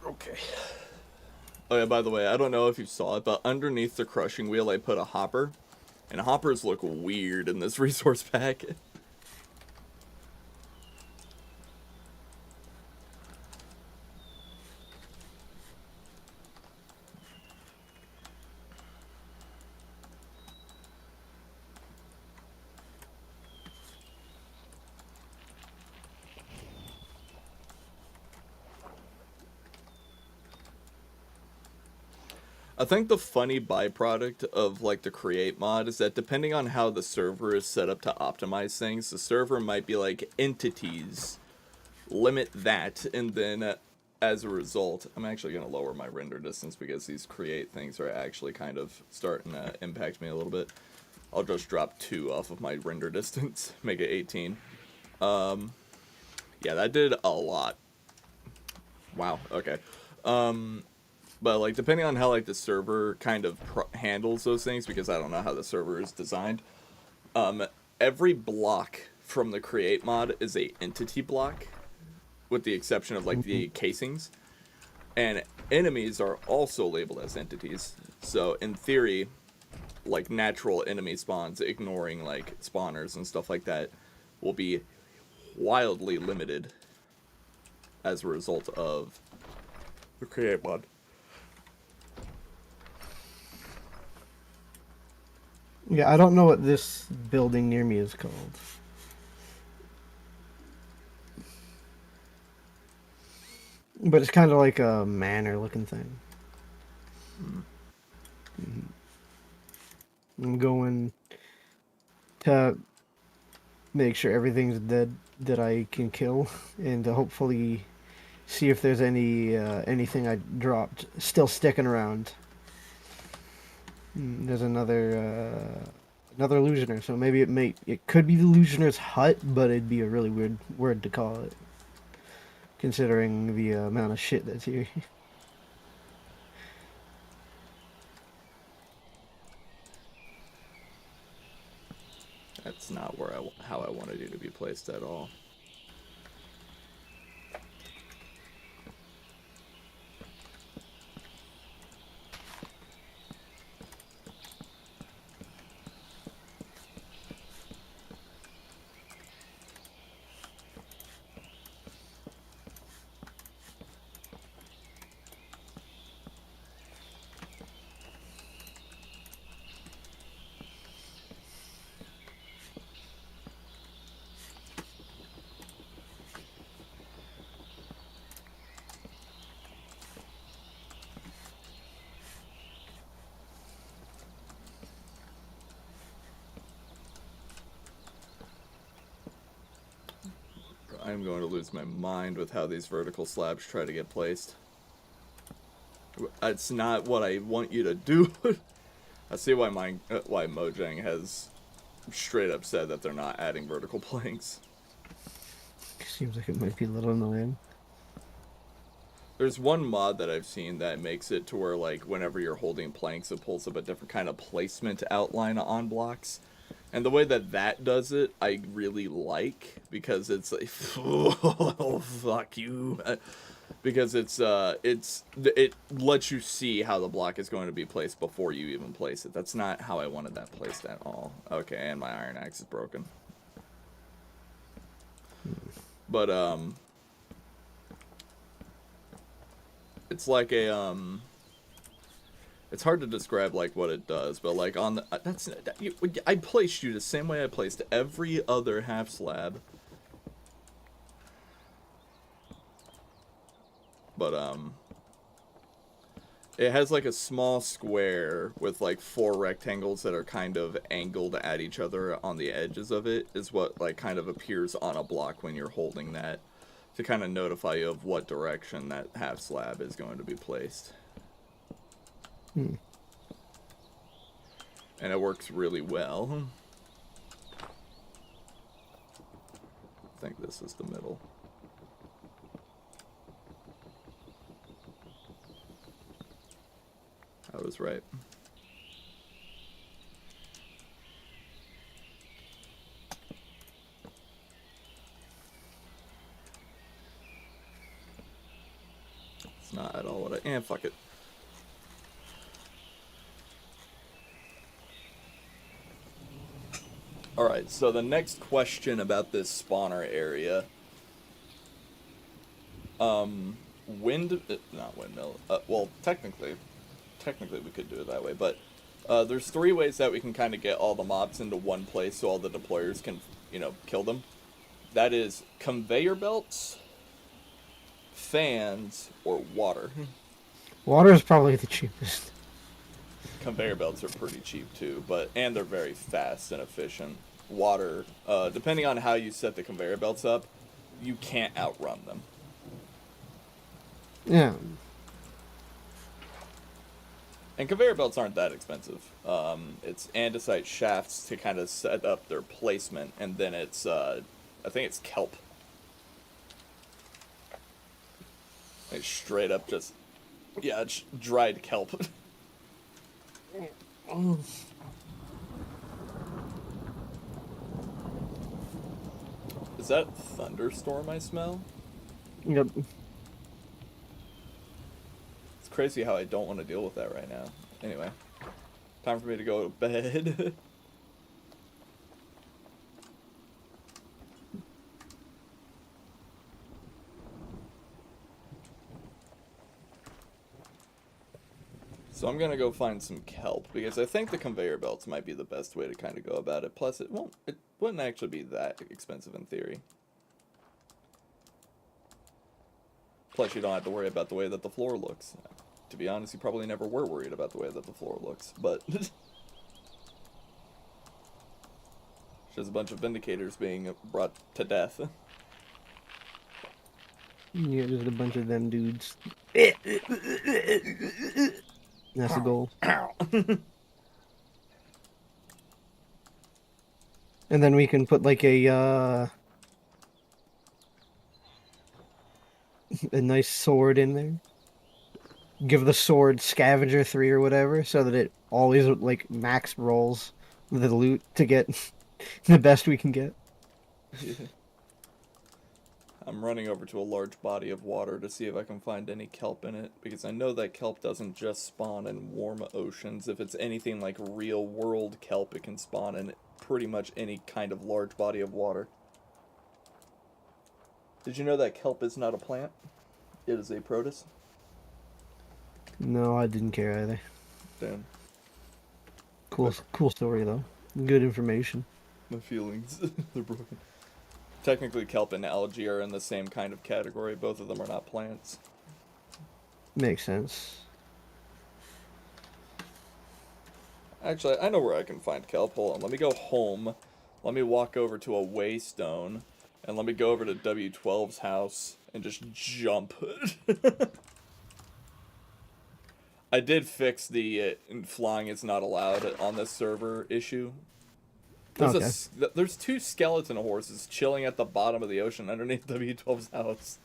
Okay. Oh yeah, by the way, I don't know if you saw it, but underneath the crushing wheel I put a hopper. And hoppers look weird in this resource pack. I think the funny byproduct of like the create mod is that depending on how the server is set up to optimize things, the server might be like entities, limit that, and then as a result, I'm actually going to lower my render distance because these create things are actually kind of starting to impact me a little bit. I'll just drop 2 off of my render distance, make it 18. Yeah, that did a lot. Wow, okay. But like depending on how like the server kind of handles those things, because I don't know how the server is designed, every block from the create mod is a entity block, with the exception of like the casings, and enemies are also labeled as entities. So in theory, like natural enemy spawns, ignoring like spawners and stuff like that, will be wildly limited as a result of the create mod. Yeah, I don't know what this building near me is called. But it's kind of like a manor looking thing. I'm going to make sure everything's dead that I can kill, and to hopefully see if there's anything I dropped still sticking around. There's another Another illusioner. So maybe it could be the illusioner's hut, but it'd be a really weird word to call it, considering the amount of shit that's here. That's not where how I wanted you to be placed at all. I'm going to lose my mind with how these vertical slabs try to get placed. It's not what I want you to do. I see why why Mojang has straight up said that they're not adding vertical planks. Seems like it might be a little annoying. There's one mod that I've seen that makes it to where, like, whenever you're holding planks, it pulls up a different kind of placement outline on blocks. And the way that does it, I really like, because it's like, oh, fuck you. Because it lets you see how the block is going to be placed before you even place it. That's not how I wanted that placed at all. Okay, and my iron axe is broken. But, it's like a, it's hard to describe, like, what it does, but, like, on the, I placed you the same way I placed every other half slab. But, it has, like, a small square with, like, 4 rectangles that are kind of angled at each other on the edges of it, is what, like, kind of appears on a block when you're holding that, to kind of notify you of what direction that half slab is going to be placed. Hmm. And it works really well. I think this is the middle. I was right. It's not at all what I... fuck it. Alright, so the next question about this spawner area. Not windmill. Well, technically we could do it that way, but there's 3 ways that we can kind of get all the mobs into one place so all the deployers can, kill them. That is conveyor belts, fans, or water. Water is probably the cheapest. Conveyor belts are pretty cheap too, and they're very fast and efficient. Water, depending on how you set the conveyor belts up, you can't outrun them. Yeah. And conveyor belts aren't that expensive. It's andesite shafts to kind of set up their placement, and then it's, I think it's kelp. It's straight up just, yeah, it's dried kelp. Is that thunderstorm I smell? Yep. It's crazy how I don't want to deal with that right now. Anyway, time for me to go to bed. So I'm gonna go find some kelp, because I think the conveyor belts might be the best way to kind of go about it. Plus, it wouldn't actually be that expensive in theory. Plus, you don't have to worry about the way that the floor looks. To be honest, you probably never were worried about the way that the floor looks, but... There's a bunch of Vindicators being brought to death. Yeah, there's a bunch of them dudes. That's the goal. And then we can put like a nice sword in there. Give the sword scavenger 3 or whatever, so that it always like max rolls the loot to get the best we can get. I'm running over to a large body of water to see if I can find any kelp in it, because I know that kelp doesn't just spawn in warm oceans. If it's anything like real world kelp, it can spawn in pretty much any kind of large body of water. Did you know that kelp is not a plant? It is a protus. No, I didn't care either. Damn. Cool story though. Good information. My feelings. They're broken. Technically, kelp and algae are in the same kind of category. Both of them are not plants. Makes sense. Actually, I know where I can find kelp. Hold on. Let me go home. Let me walk over to a waystone. And let me go over to W12's house and just jump. I did fix the flying is not allowed on this server issue. There's 2 skeleton horses chilling at the bottom of the ocean underneath W12's house.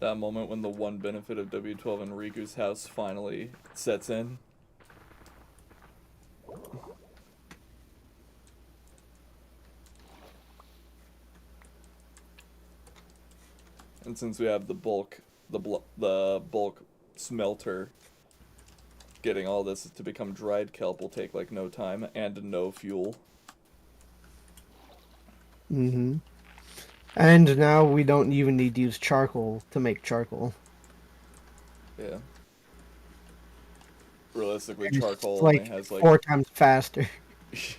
That moment when the one benefit of W12 and Riku's house finally sets in. And since we have the bulk smelter, getting all this to become dried kelp will take like no time and no fuel. Mm-hmm. And now we don't even need to use charcoal to make charcoal. Yeah. Realistically, It's charcoal like only has like 4 times faster. It's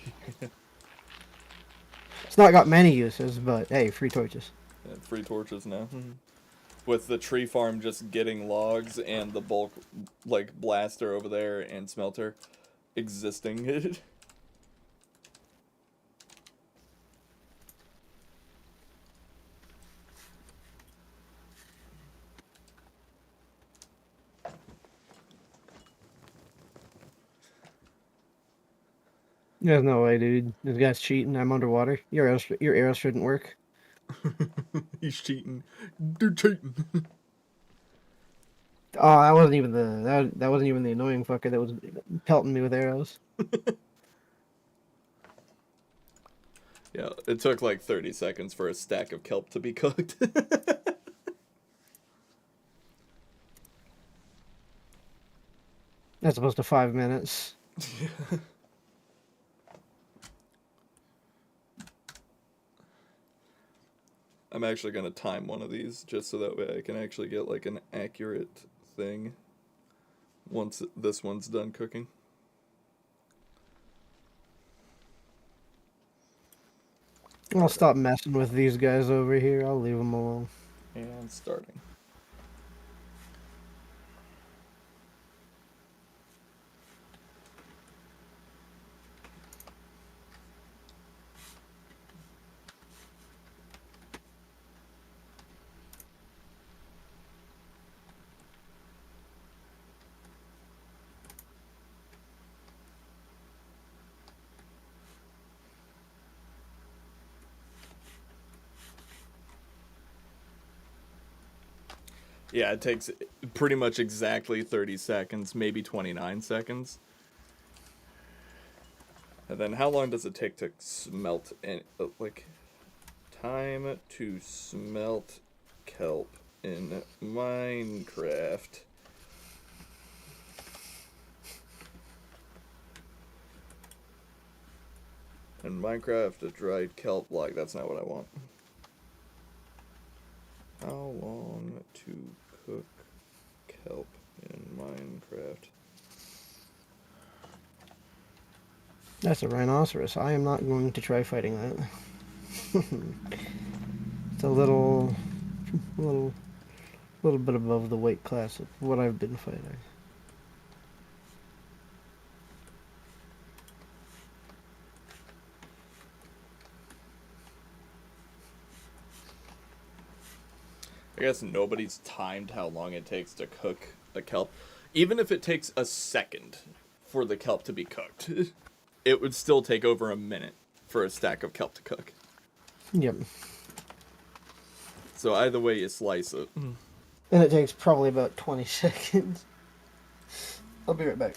not got many uses, but hey, free torches. Yeah, free torches now. With the tree farm just getting logs and the bulk like blaster over there and smelter existing. There's no way, dude. This guy's cheating. I'm underwater. Your arrow shouldn't work. He's cheating. They're cheating. Oh, that wasn't even that wasn't even the annoying fucker that was pelting me with arrows. Yeah, it took like 30 seconds for a stack of kelp to be cooked. That's opposed to 5 minutes. Yeah. I'm actually gonna time one of these just so that way I can actually get like an accurate thing once this one's done cooking. I'll stop messing with these guys over here. I'll leave them alone. And starting. Yeah, it takes pretty much exactly 30 seconds, maybe 29 seconds. And then how long does it take to smelt and like time to smelt kelp in Minecraft? In Minecraft, a dried kelp log. That's not what I want. How long to cook kelp in Minecraft? That's a rhinoceros. I am not going to try fighting that. It's a little, little bit above the weight class of what I've been fighting. I guess nobody's timed how long it takes to cook a kelp. Even if it takes a second for the kelp to be cooked, it would still take over a minute for a stack of kelp to cook. Yep. So either way you slice it. And it takes probably about 20 seconds. I'll be right back.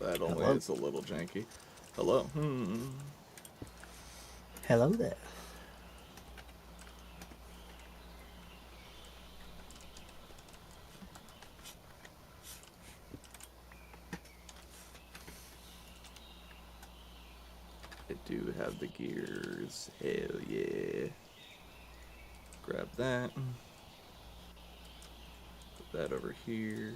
That only Hello? is a little janky. Hello. Hello there. I do have the gears. Hell yeah. Grab that. Put that over here.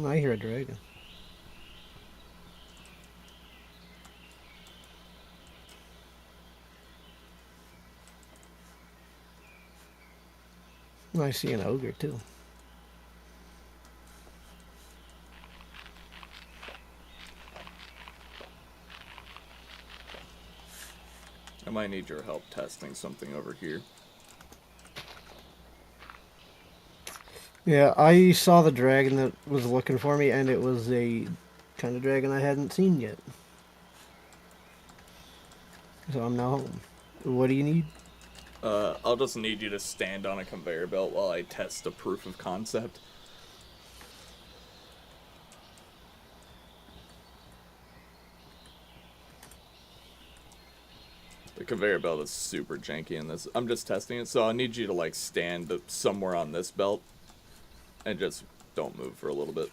I hear a dragon. I see an ogre too. I might need your help testing something over here. Yeah, I saw the dragon that was looking for me, and it was a kind of dragon I hadn't seen yet. So I'm now home. What do you need? I'll just need you to stand on a conveyor belt while I test a proof of concept. The conveyor belt is super janky in this. I'm just testing it, so I need you to like stand somewhere on this belt and just don't move for a little bit.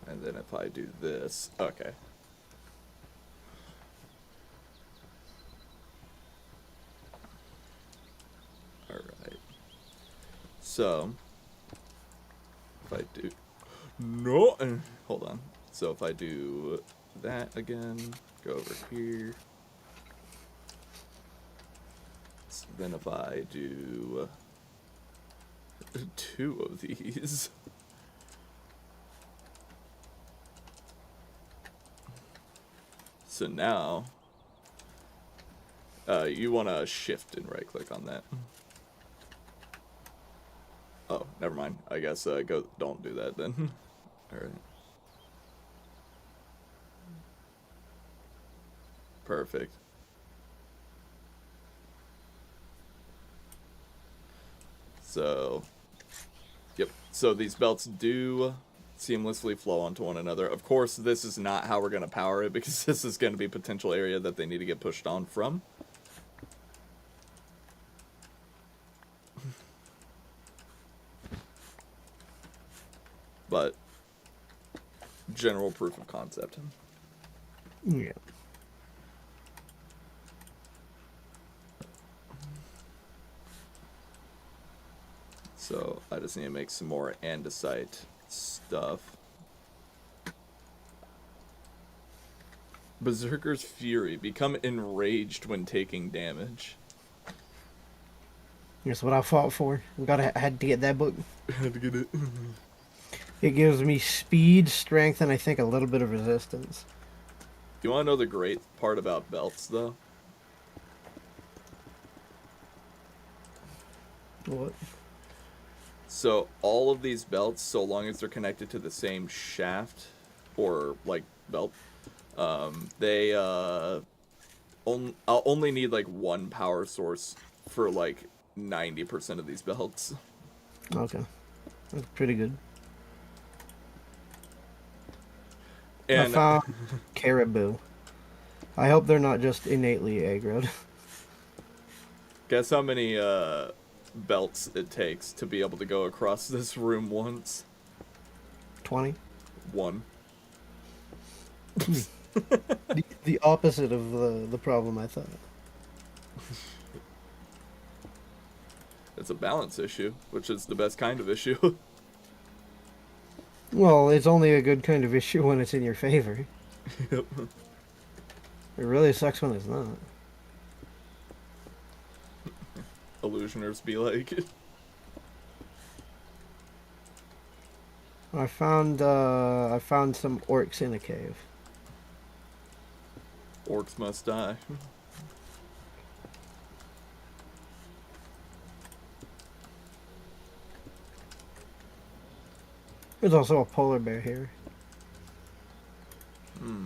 And then if I do this, okay. Alright. So, if I do... No! Hold on. So if I do that again, go over here. So then if I do 2 of these... So now, you want to shift and right click on that. Oh, never mind. I guess don't do that then. Alright. Perfect. So, Yep. So these belts do seamlessly flow onto one another. Of course, this is not how we're going to power it because this is going to be a potential area that they need to get pushed on from. But general proof of concept. Yeah. So I just need to make some more andesite stuff. Berserker's Fury. Become enraged when taking damage. That's what I fought for. I had to get that book. Had to get it. It gives me speed, strength, and I think a little bit of resistance. You want to know the great part about belts, though? What? So all of these belts, so long as they're connected to the same shaft or like belt, they I'll only need like one power source for like 90% of these belts. Okay. That's pretty good. I And found caribou. I hope they're not just innately aggroed. guess how many belts it takes to be able to go across this room once? 20. One. The opposite of the problem I thought. It's a balance issue, which is the best kind of issue. Well, it's only a good kind of issue when it's in your favor. Yep. It really sucks when it's not. Illusioners be like. I found some orcs in a cave. Orcs must die. There's also a polar bear here. Hmm.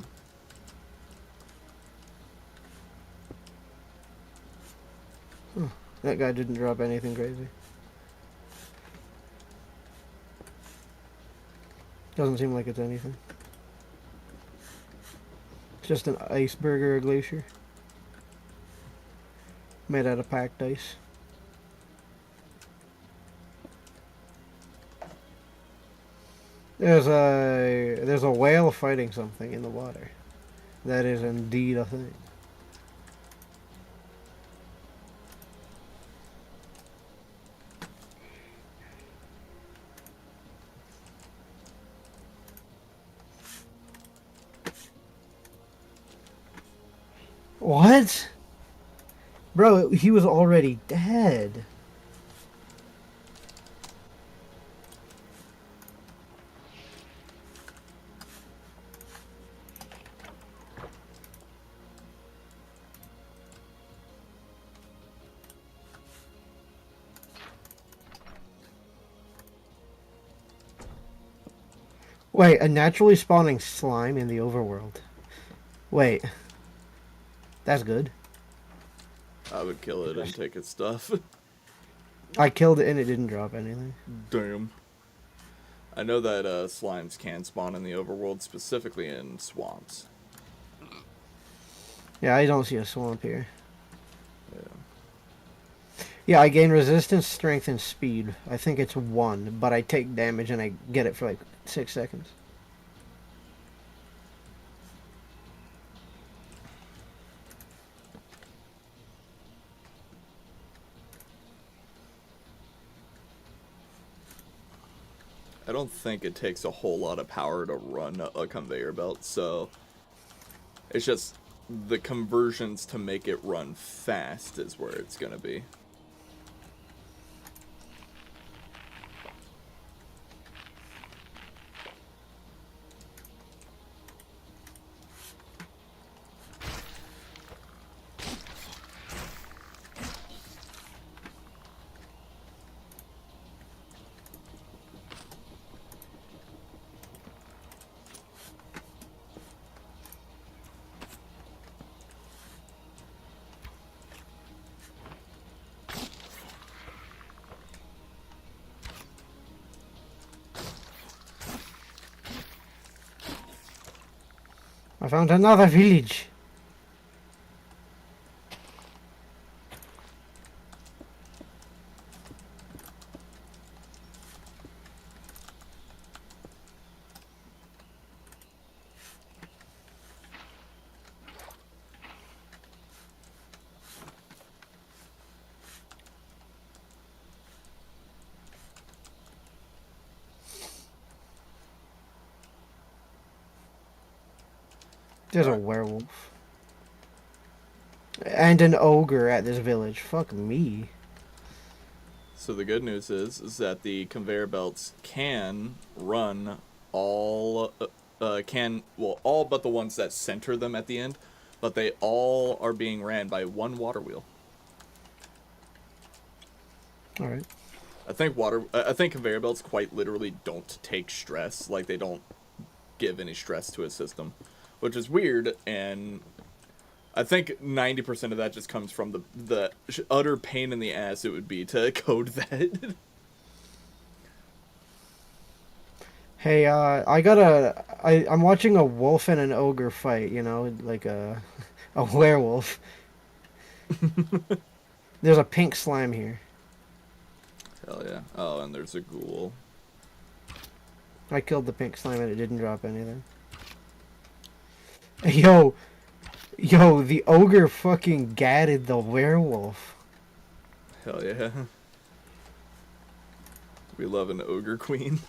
Huh. That guy didn't drop anything crazy. Doesn't seem like it's anything. It's just an iceberg or a glacier. Made out of packed ice. There's a whale fighting something in the water. That is indeed a thing. What? Bro, he was already dead. Wait, a naturally spawning slime in the overworld. Wait. That's good. I would kill it and take its stuff. I killed it and it didn't drop anything. Damn. I know that slimes can spawn in the overworld, specifically in swamps. Yeah, I don't see a swamp here. Yeah. Yeah, I gain resistance, strength, and speed. I think it's 1, but I take damage and I get it for like 6 seconds. I don't think it takes a whole lot of power to run a conveyor belt, so it's just the conversions to make it run fast is where it's going to be. I found another village. There's a Alright. werewolf. And an ogre at this village. Fuck me. So the good news is that the conveyor belts can run all all but the ones that center them at the end, but they all are being ran by one water wheel. Alright. I think conveyor belts quite literally don't take stress, like they don't give any stress to a system, which is weird, and I think 90% of that just comes from the utter pain in the ass it would be to code that. Hey, I'm watching a wolf and an ogre fight, you know, like a werewolf. There's a pink slime here. Hell yeah. Oh, and there's a ghoul. I killed the pink slime and it didn't drop anything. Yo, the ogre fucking gadded the werewolf. Hell yeah. We love an ogre queen.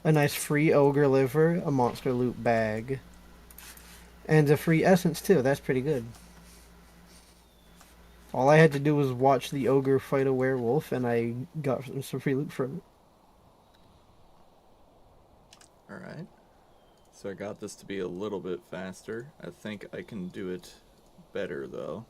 A nice free ogre liver, a monster loot bag, and a free essence too. That's pretty good. All I had to do was watch the ogre fight a werewolf, and I got some free loot from it. Alright. So I got this to be a little bit faster. I think I can do it better, though.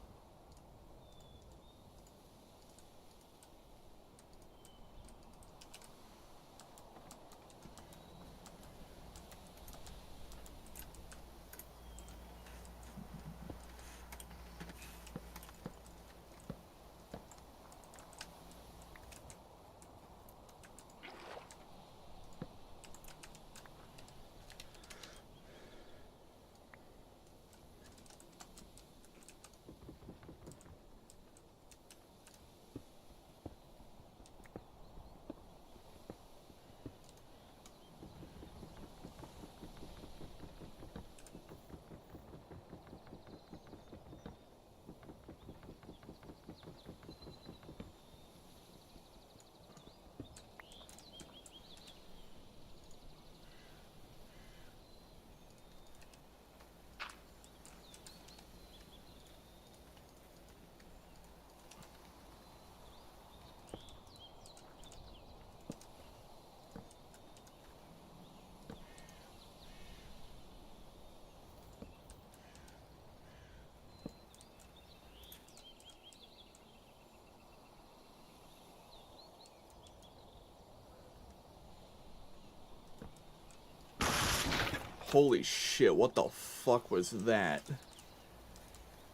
Holy shit, what the fuck was that?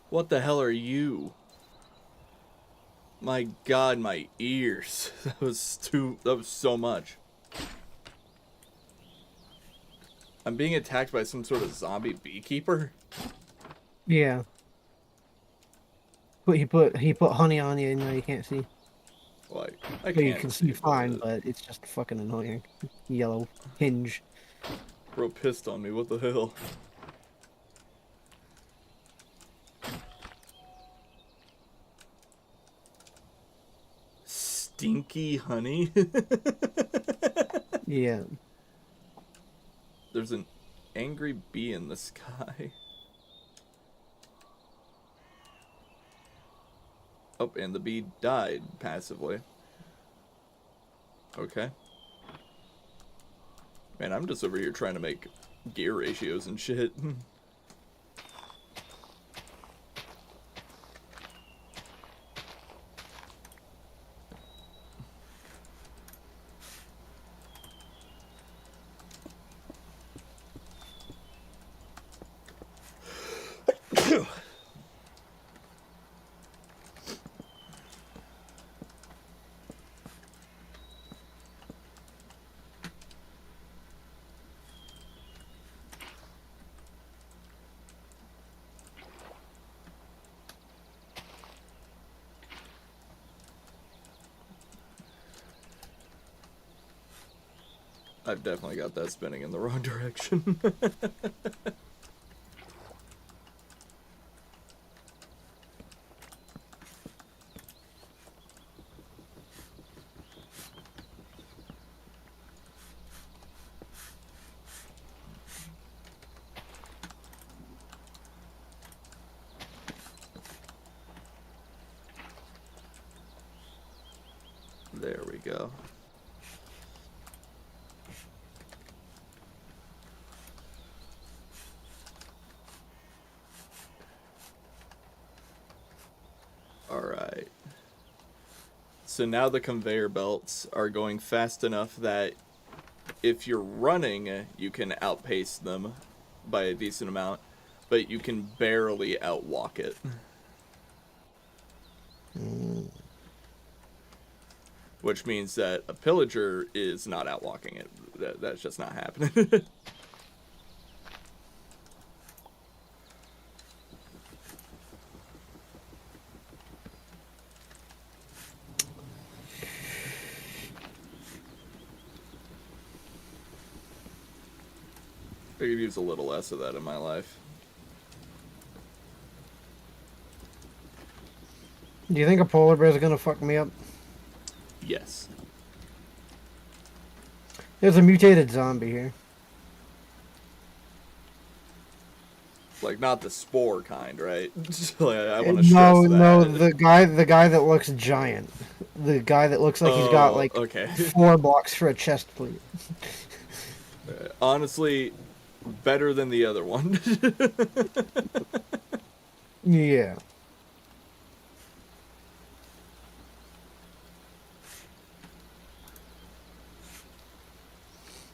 What the hell are you? My god, my ears. That was so much. I'm being attacked by some sort of zombie beekeeper? Yeah. But he put honey on you, and now you can't see. Like, I Well, can't you can see fine, but but it's just fucking annoying. Yellow hinge. bro pissed on me, what the hell? stinky honey. Yeah. There's an angry bee in the sky. Oh, and the bee died passively. Okay. Man, I'm just over here trying to make gear ratios and shit. I've definitely got that spinning in the wrong direction. There we go. Alright. So now the conveyor belts are going fast enough that if you're running, you can outpace them by a decent amount, but you can barely outwalk it. Which means that a pillager is not outwalking it. That's just not happening. I could use a little less of that in my life. Do you think a polar bear is gonna fuck me up? Yes. There's a mutated zombie here. Like, not the spore kind, right? Like, I want to stress No, that. no, the guy that looks giant. The guy that looks like he's got like okay. 4 blocks for a chest plate. Honestly, better than the other one. Yeah.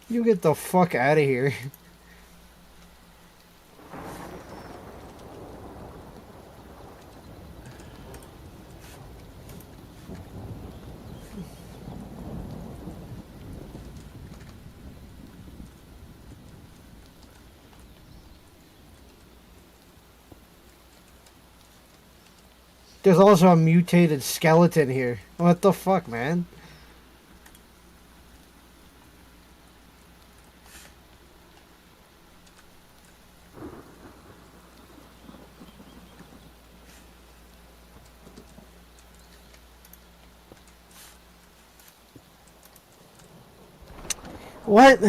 You get the fuck out of here. There's also a mutated skeleton here. What the fuck, man? What?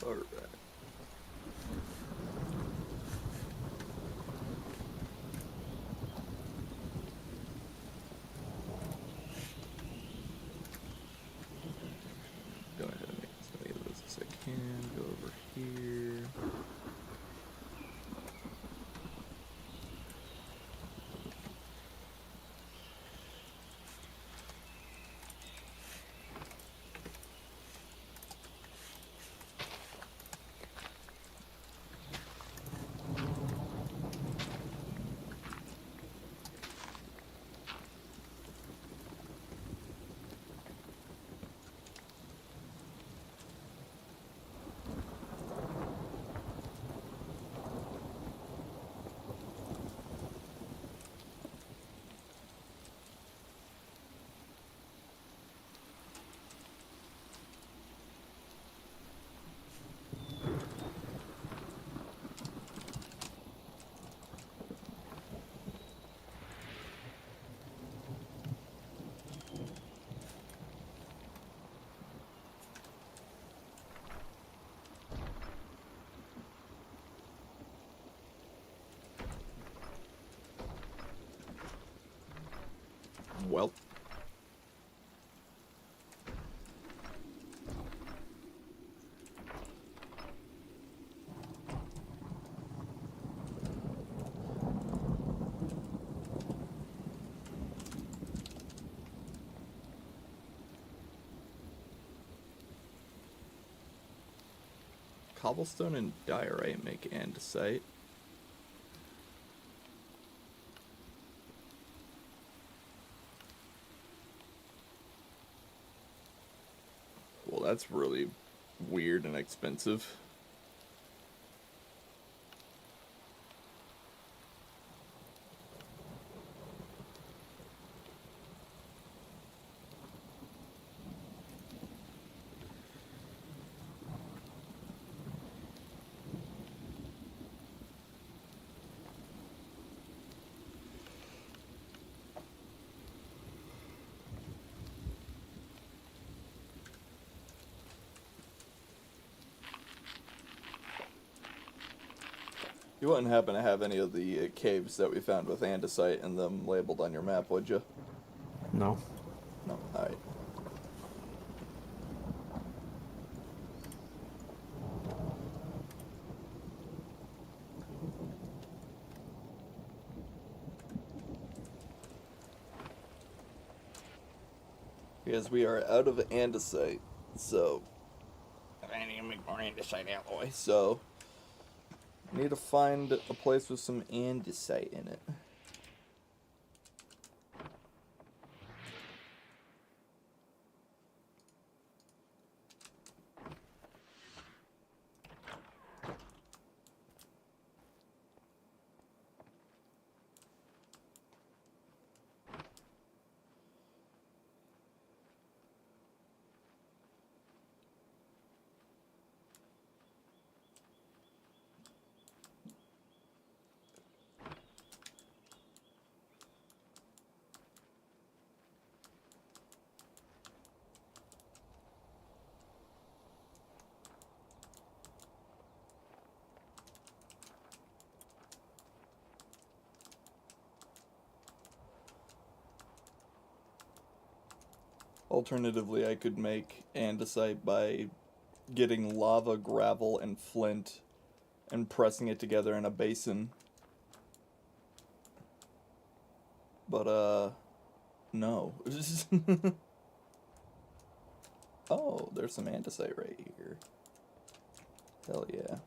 Alright. Go ahead and make as many of those as I can. Go over here. Well. Cobblestone and diorite make andesite. Well, that's really weird and expensive. You wouldn't happen to have any of the caves that we found with andesite in them labeled on your map, would you? No. No. Alright. Because we are out of andesite, so I need to make more andesite alloy. So I need to find a place with some andesite in it. Alternatively, I could make andesite by getting lava, gravel, and flint and pressing it together in a basin. But, no. Oh, there's some andesite right here. Hell yeah.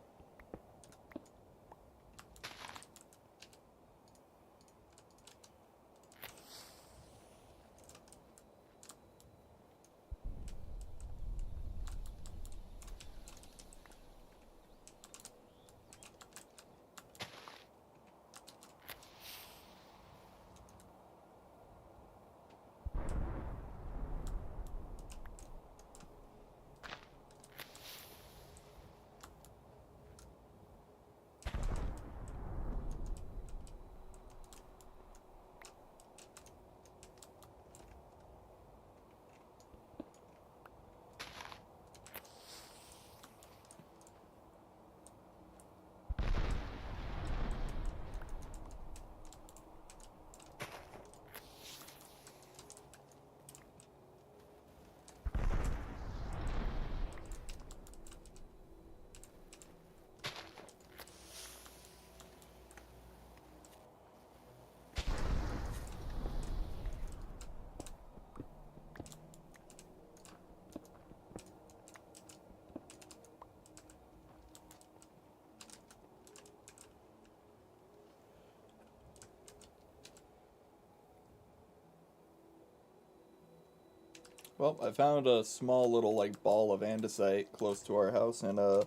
Well, I found a small little, like, ball of andesite close to our house, and, I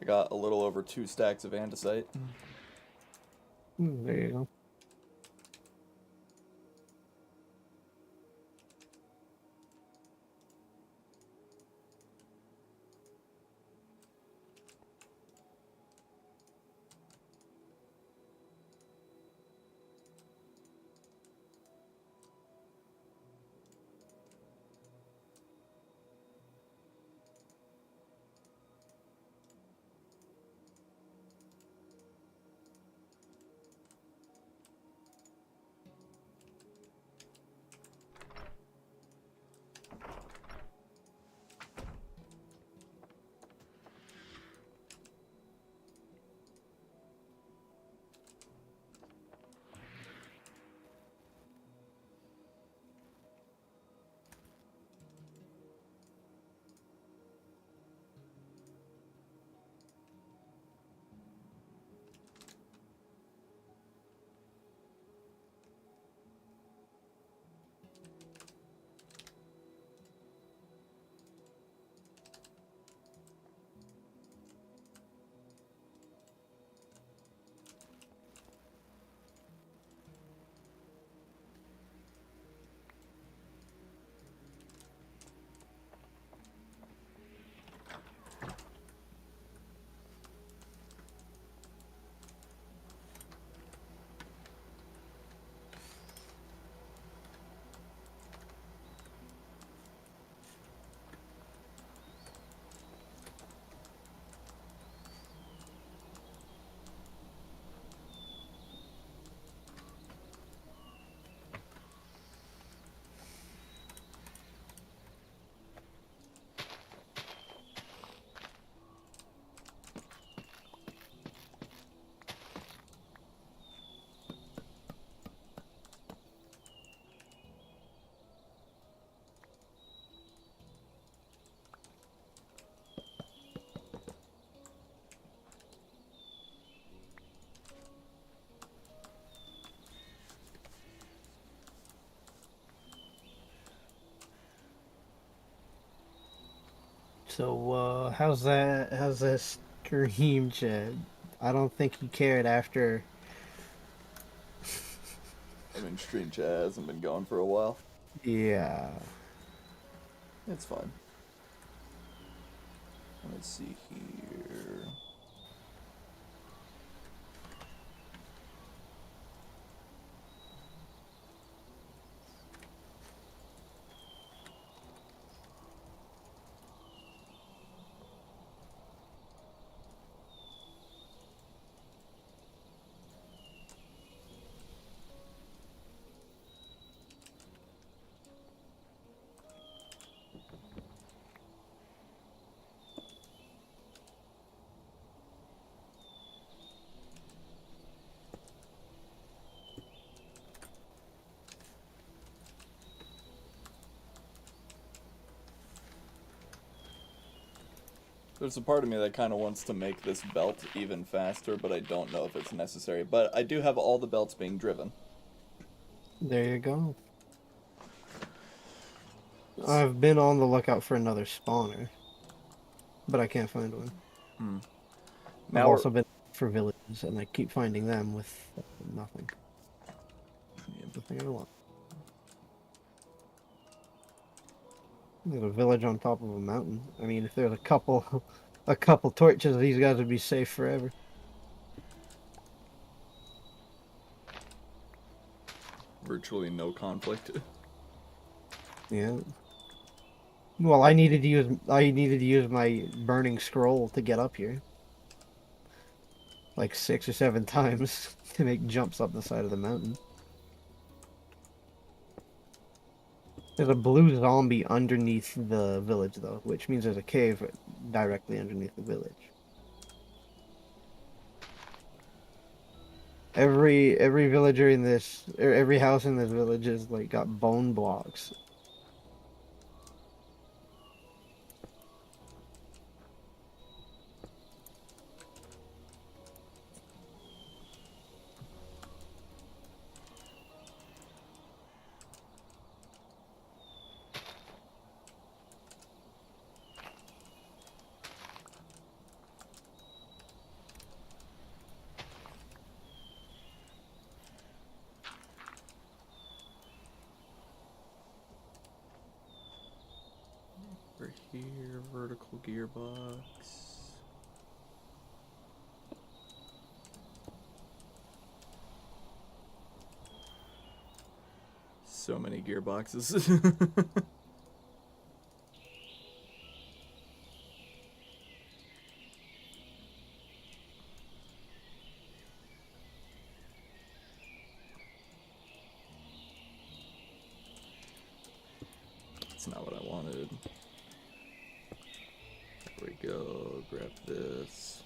got a little over 2 stacks of andesite. There you go. So, how's that? How's that stream, Chad? I don't think he cared after. I mean, stream chat hasn't been going for a while. Yeah. It's fine. Let's see here. There's a part of me that kind of wants to make this belt even faster, but I don't know if it's necessary. But I do have all the belts being driven. There you go. I've been on the lookout for another spawner, but I can't find one. I've Now also been for villages, and I keep finding them with nothing. Nothing I want. There's a village on top of a mountain. I mean, if there's a couple, a couple torches, these guys would be safe forever. virtually no conflict. Yeah. Well, I needed to use my burning scroll to get up here. Like 6 or 7 times to make jumps up the side of the mountain. There's a blue zombie underneath the village, though, which means there's a cave directly underneath the village. Every villager in this, or every house in this village is like got bone blocks. Over here, vertical gearbox. So many gearboxes. That's not what I wanted. There we go, grab this.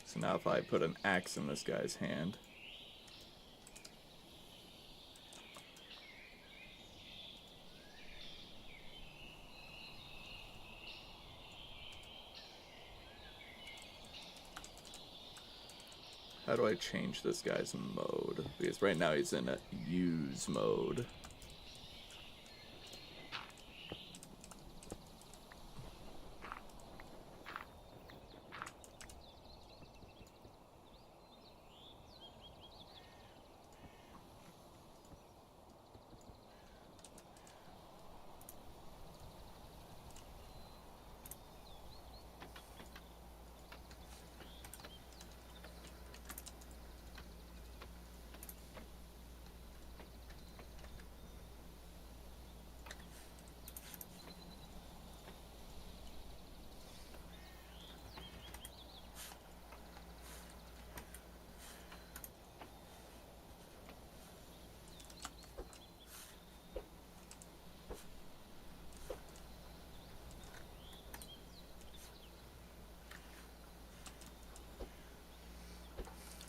So now if I put an axe in this guy's hand. How do I change this guy's mode? Because right now he's in a use mode.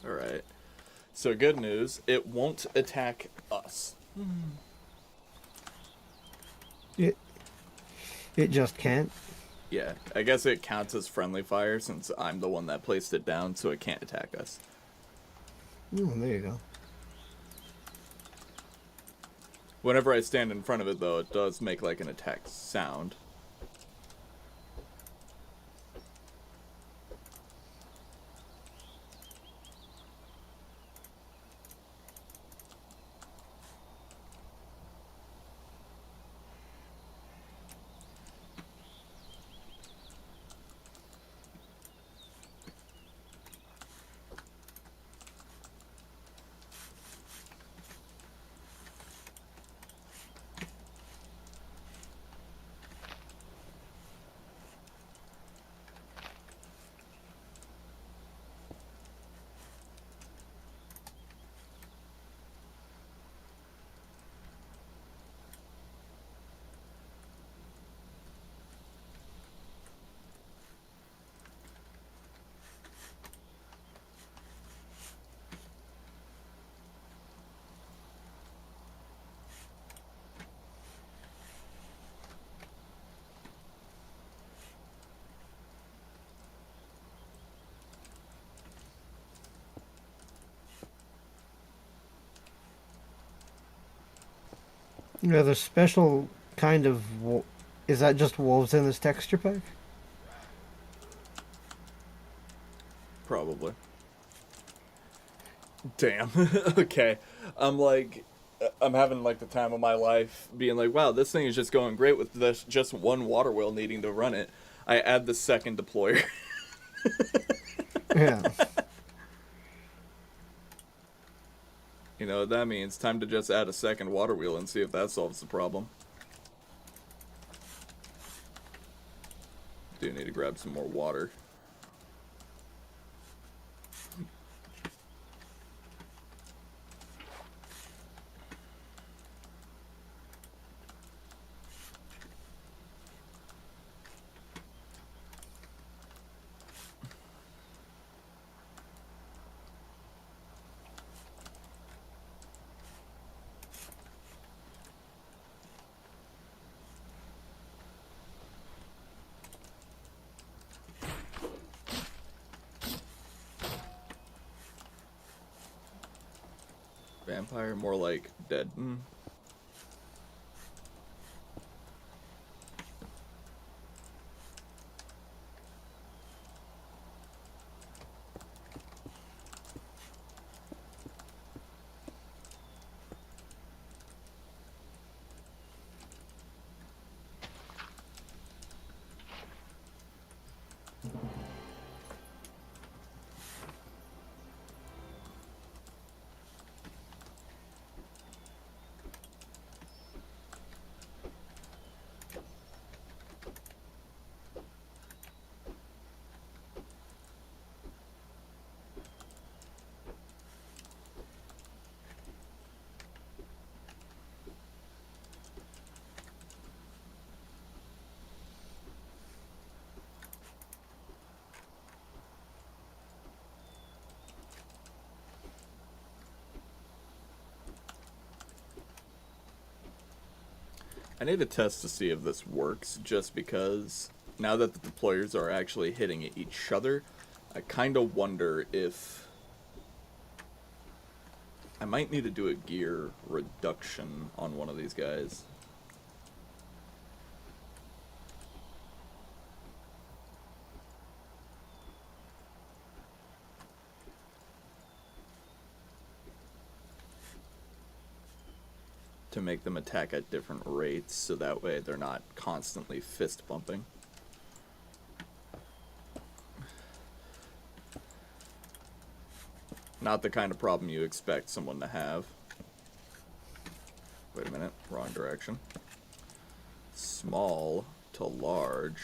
Alright. So good news, it won't attack us. It just can't. Yeah, I guess it counts as friendly fire since I'm the one that placed it down, so it can't attack us. Oh, there you go. Whenever I stand in front of it, though, it does make like an attack sound. Yeah, the special kind of is that just wolves in this texture pack? Probably. Damn. Okay. I'm like, I'm having like the time of my life being like, wow, this thing is just going great with this just one water wheel needing to run it. I add the second deployer. Yeah. You know what that means? Time to just add a second water wheel and see if that solves the problem. Do need to grab some more water. Vampire, more like dead. I need to test to see if this works, just because now that the deployers are actually hitting each other, I kind of wonder if I might need to do a gear reduction on one of these guys. To make them attack at different rates, so that way they're not constantly fist bumping. Not the kind of problem you expect someone to have. Wait a minute, wrong direction. Small to large.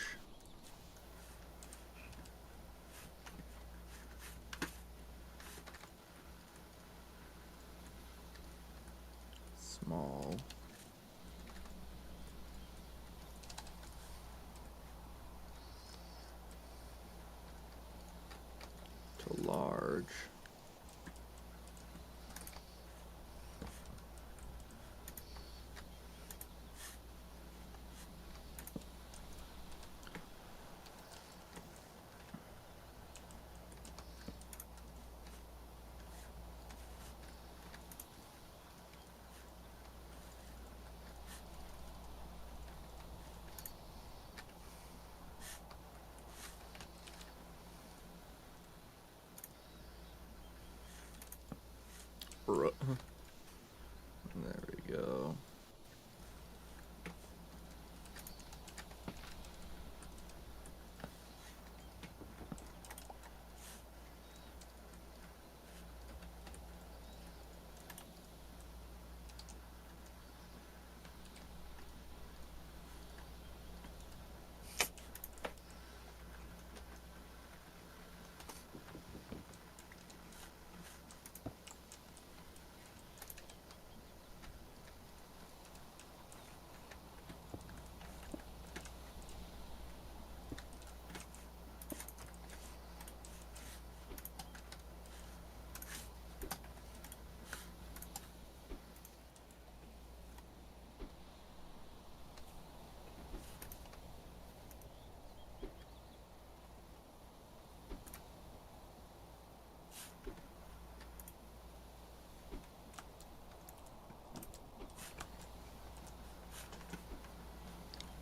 Small. To large.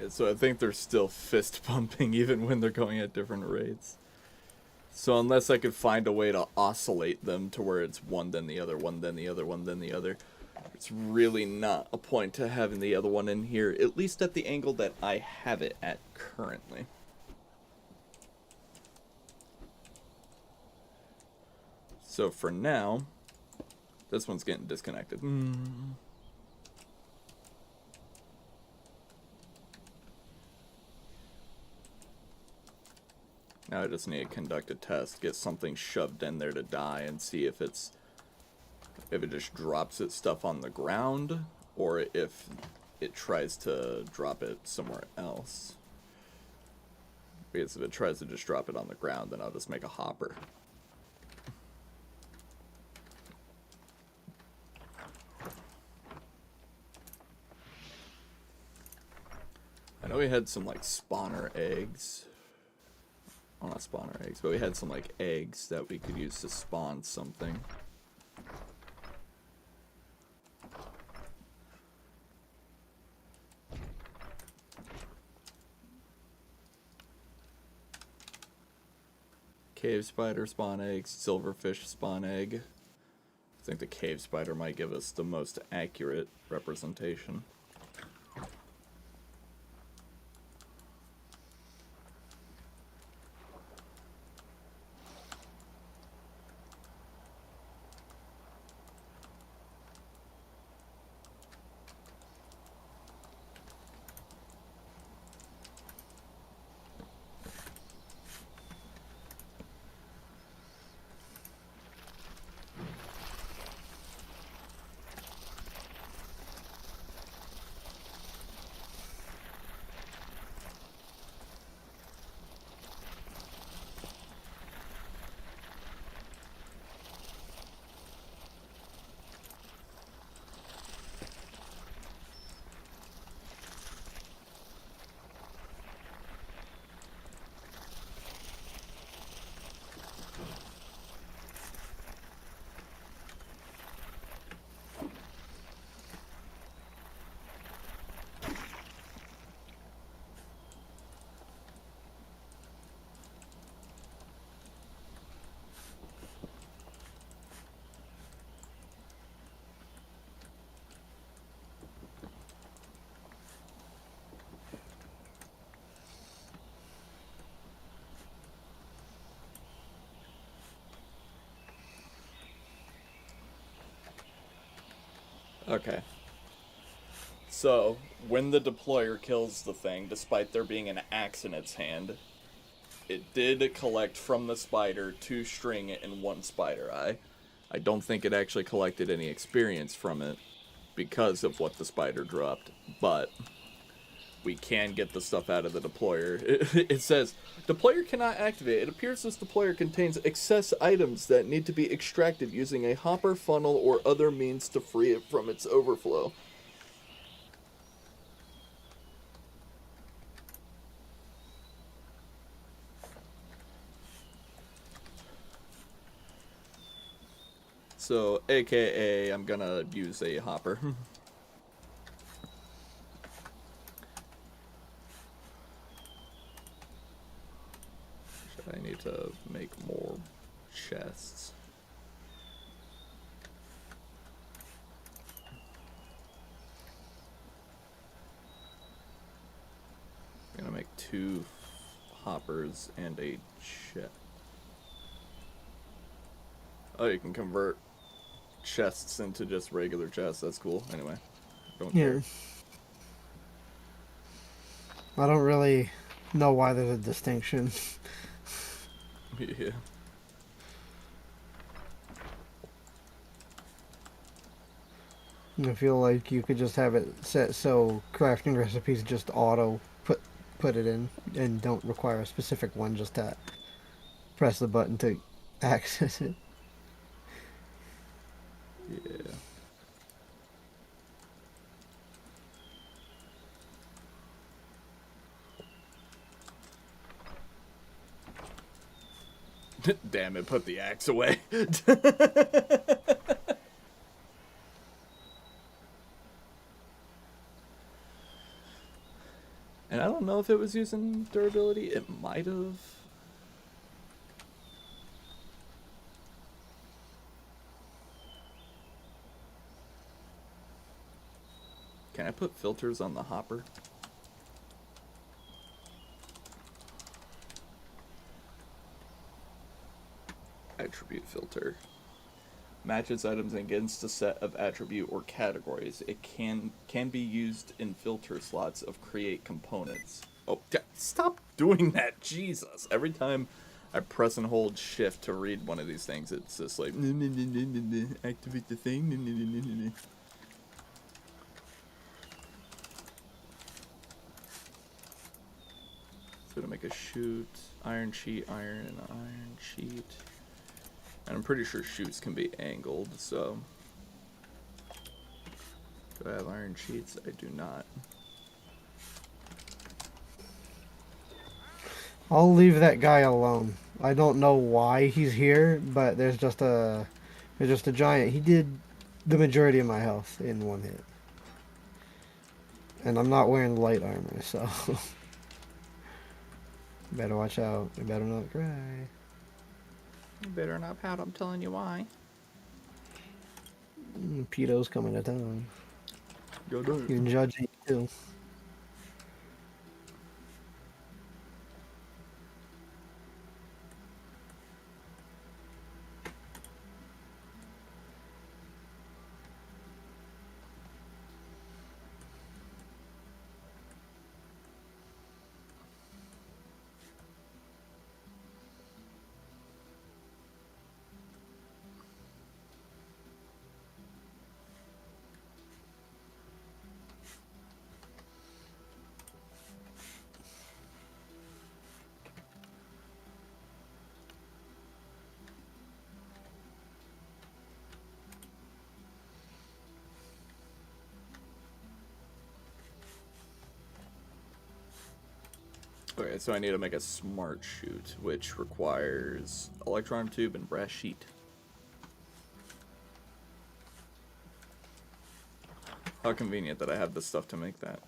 So I think they're still fist pumping even when they're going at different rates. So unless I could find a way to oscillate them to where it's one then the other, one then the other, one then the other, it's really not a point to having the other one in here, at least at the angle that I have it at currently. So for now, this one's getting disconnected. Now I just need to conduct a test, get something shoved in there to die, and see if it just drops its stuff on the ground, or if it tries to drop it somewhere else. Because if it tries to just drop it on the ground, then I'll just make a hopper. I know we had some like spawner eggs. Well, not spawner eggs, but we had some like eggs that we could use to spawn something. Cave spider spawn eggs, silverfish spawn egg. I think the cave spider might give us the most accurate representation. Okay. So, when the deployer kills the thing, despite there being an axe in its hand, it did collect from the spider 2 string and 1 spider eye. I don't think it actually collected any experience from it because of what the spider dropped, but we can get the stuff out of the deployer. It says, deployer cannot activate. It appears this deployer contains excess items that need to be extracted using a hopper, funnel, or other means to free it from its overflow. So, aka, I'm gonna use a hopper. I need to make more chests. I'm gonna make 2 hoppers and a chest. Oh, you can convert chests into just regular chests. That's cool. Anyway, don't care. I don't really know why there's a distinction. Yeah. I feel like you could just have it set so crafting recipes just auto put it in and don't require a specific one, just to press the button to access it. Yeah. Damn it, put the axe away. And I don't know if it was using durability. It might have. Can I put filters on the hopper? Attribute filter. Matches items against a set of attribute or categories. It can be used in filter slots of create components. Oh, stop doing that, Jesus! Every time I press and hold shift to read one of these things, it's just like activate the thing. So to make a shoot, iron sheet, iron, and iron sheet. And I'm pretty sure shoots can be angled, so. Do I have iron sheets? I do not. I'll leave that guy alone. I don't know why he's here, but there's just a giant. He did the majority of my health in one hit. And I'm not wearing light armor, so better watch out. You better not cry. You better not pout, I'm telling you why. Pedo's coming to town. Go do it. You can judge you too. Okay, so I need to make a smart shoot, which requires electron tube and brass sheet. How convenient that I have the stuff to make that.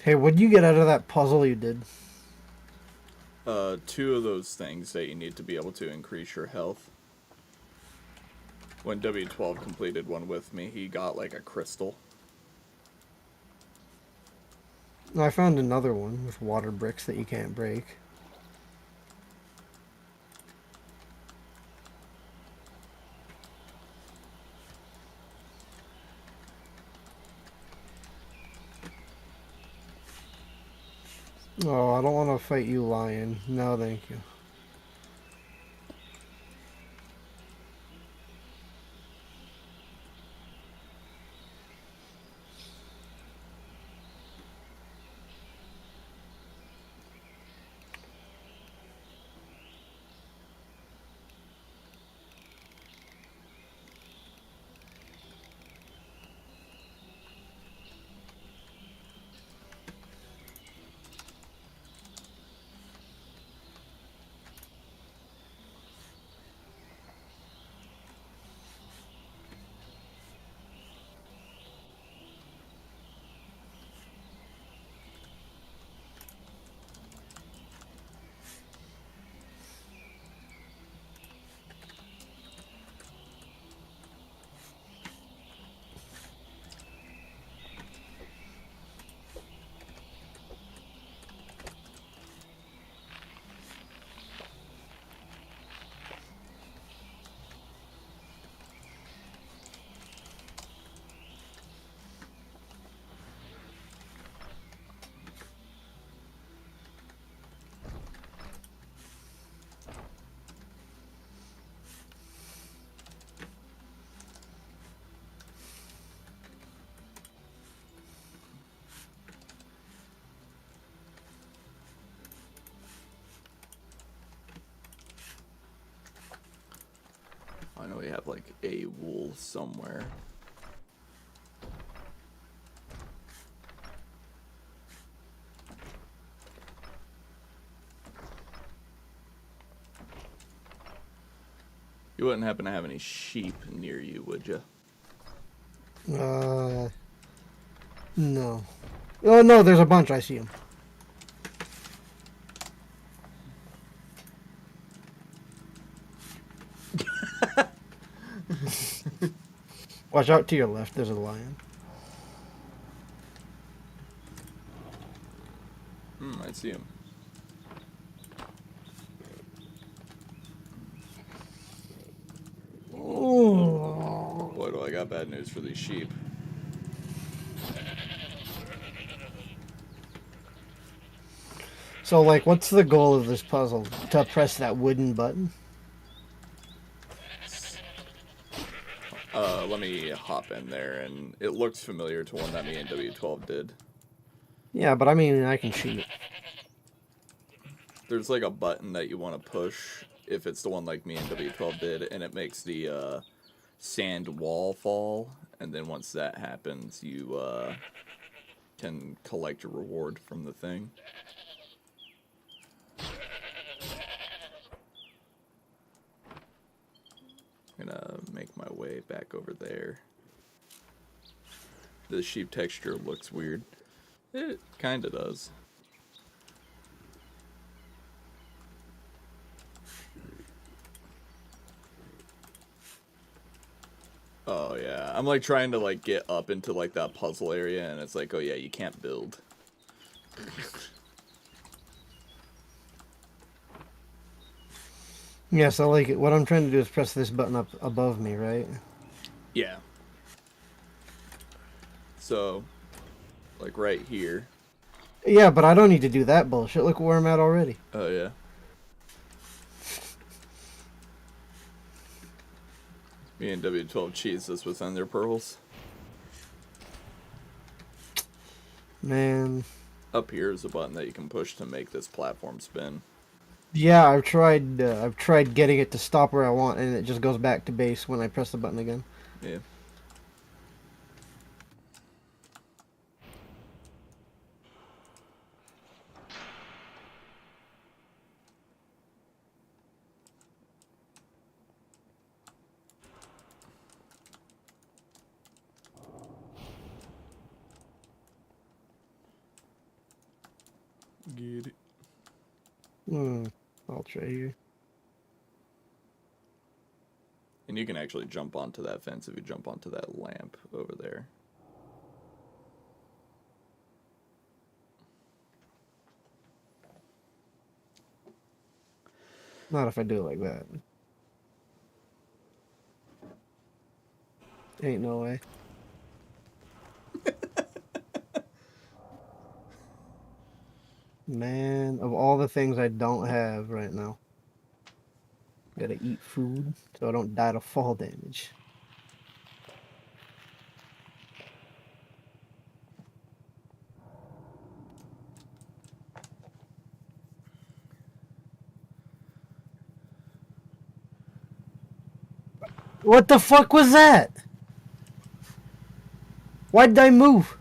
Hey, what'd you get out of that puzzle you did? 2 of those things that you need to be able to increase your health. When W12 completed one with me, he got like a crystal. I found another one with water bricks that you can't break. Oh, I don't want to fight you, lion. No, thank you. I know we have like a wool somewhere. You wouldn't happen to have any sheep near you, would you? No. Oh no, there's a bunch. I see them. Watch out to your left. There's a lion. I see him. Boy, do I got bad news for these sheep. So, like, what's the goal of this puzzle? To press that wooden button? Let me hop in there, and it looks familiar to one that me and W12 did. Yeah, but I mean, I can cheat. There's like a button that you want to push if it's the one like me and W12 did, and it makes the sand wall fall, and then once that happens, you can collect a reward from the thing. I'm gonna make my way back over there. The sheep texture looks weird. It kinda does. Oh yeah, I'm like trying to like get up into like that puzzle area, and it's like, oh yeah, you can't build. Yeah, so like, what I'm trying to do is press this button up above me, right? Yeah. So, like right here. Yeah, but I don't need to do that bullshit. Look where I'm at already. Oh yeah. Me and W12 cheese this was on their pearls. Man. Up here is a button that you can push to make this platform spin. Yeah, I've tried getting it to stop where I want, and it just goes back to base when I press the button again. Yeah. Get it. I'll try here. And you can actually jump onto that fence if you jump onto that lamp over there. Not if I do it like that. Ain't no way. Man, of all the things I don't have right now. Gotta eat food so I don't die to fall damage. What the fuck was that? Why did I move?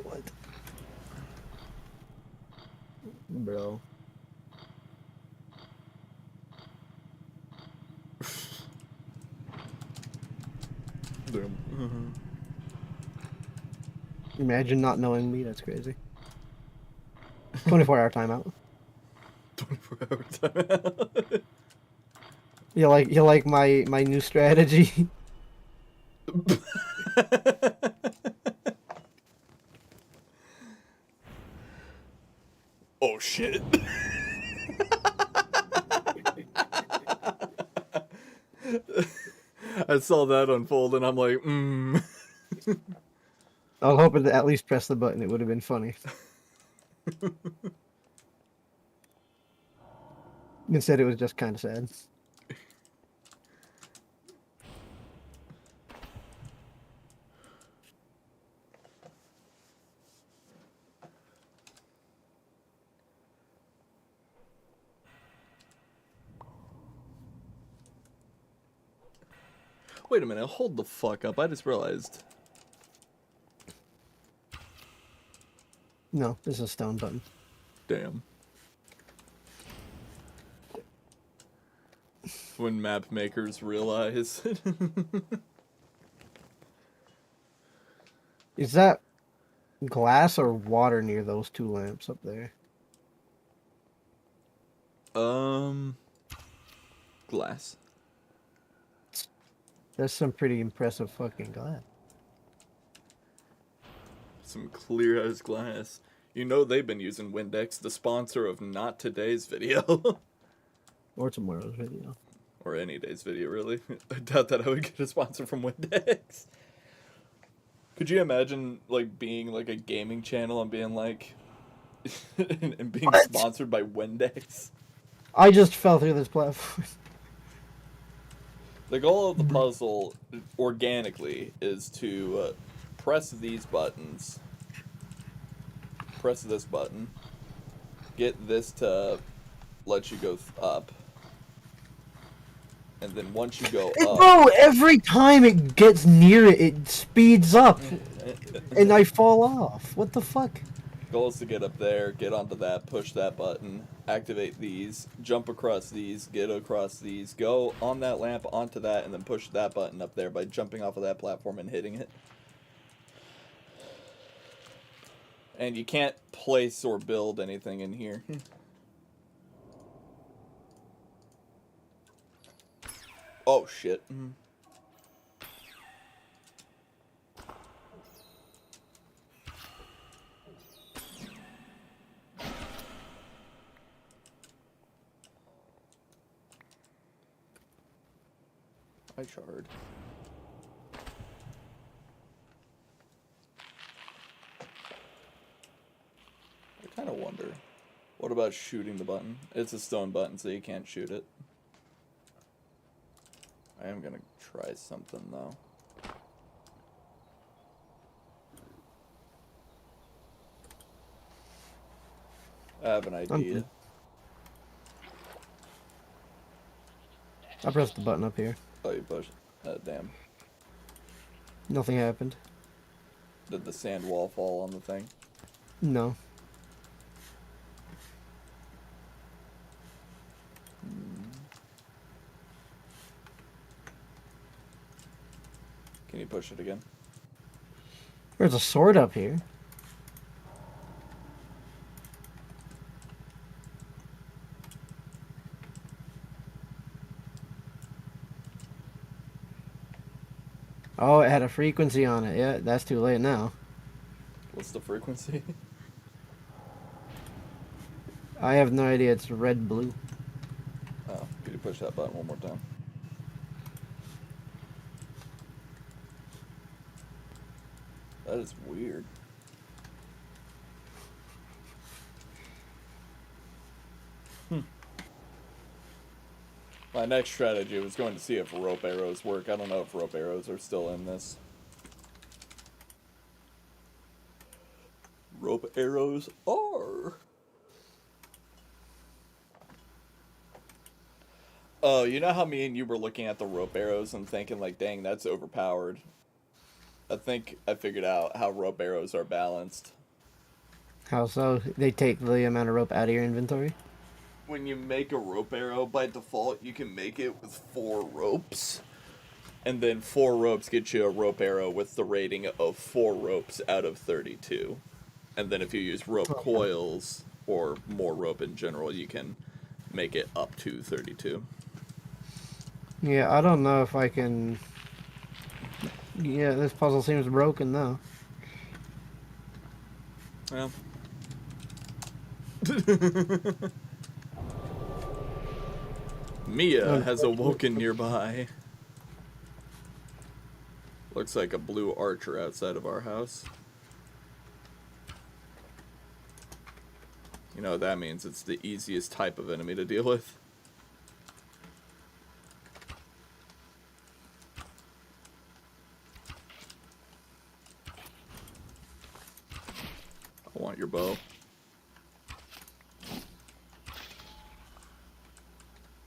What? Bro. Damn. Imagine not knowing me, that's crazy. 24-hour timeout. 24-hour timeout. You like my new strategy? Oh shit. I saw that unfold and I'm like, I was hoping to at least press the button, it would have been funny. Instead it was just kind of sad. Wait a minute, hold the fuck up. I just realized. No, this is a stone button. Damn. when map makers realize. Is that glass or water near those two lamps up there? Glass. That's some pretty impressive fucking glass. Some clear as glass. You know they've been using Windex, the sponsor of not today's video. Or tomorrow's video. Or any day's video, really. I doubt that I would get a sponsor from Windex. Could you imagine, like, being, like, a gaming channel and being, like... and being What? sponsored by Windex? I just fell through this platform. The goal of the puzzle, organically, is to press these buttons. Press this button. Get this to let you go up. And then once you go up... Bro, every time it gets near it, it speeds up. And I fall off. What the fuck? Goal is to get up there, get onto that, push that button, activate these, jump across these, get across these, go on that lamp onto that, and then push that button up there by jumping off of that platform and hitting it. And you can't place or build anything in here. Oh, shit. I charred. I kind of wonder, what about shooting the button? It's a stone button, so you can't shoot it. I am gonna try something, though. I have an idea. I pressed the button up here. Oh, you pushed. Damn. Nothing happened. Did the sand wall fall on the thing? No. Can you push it again? There's a sword up here. Oh, it had a frequency on it. Yeah, that's too late now. What's the frequency? I have no idea. It's red-blue. Oh, could you push that button one more time? That is weird. My next strategy was going to see if rope arrows work. I don't know if rope arrows are still in this. Rope arrows are. Oh, you know how me and you were looking at the rope arrows and thinking like, dang, that's overpowered. I think I figured out how rope arrows are balanced. How so? They take the amount of rope out of your inventory? When you make a rope arrow, by default, you can make it with 4 ropes. And then 4 ropes get you a rope arrow with the rating of 4 ropes out of 32. And then if you use rope coils, or more rope in general, you can make it up to 32. Yeah, I don't know if I can... Yeah, this puzzle seems broken though. Well. Mia has awoken nearby. Looks like a blue archer outside of our house. You know what that means? It's the easiest type of enemy to deal with. I want your bow.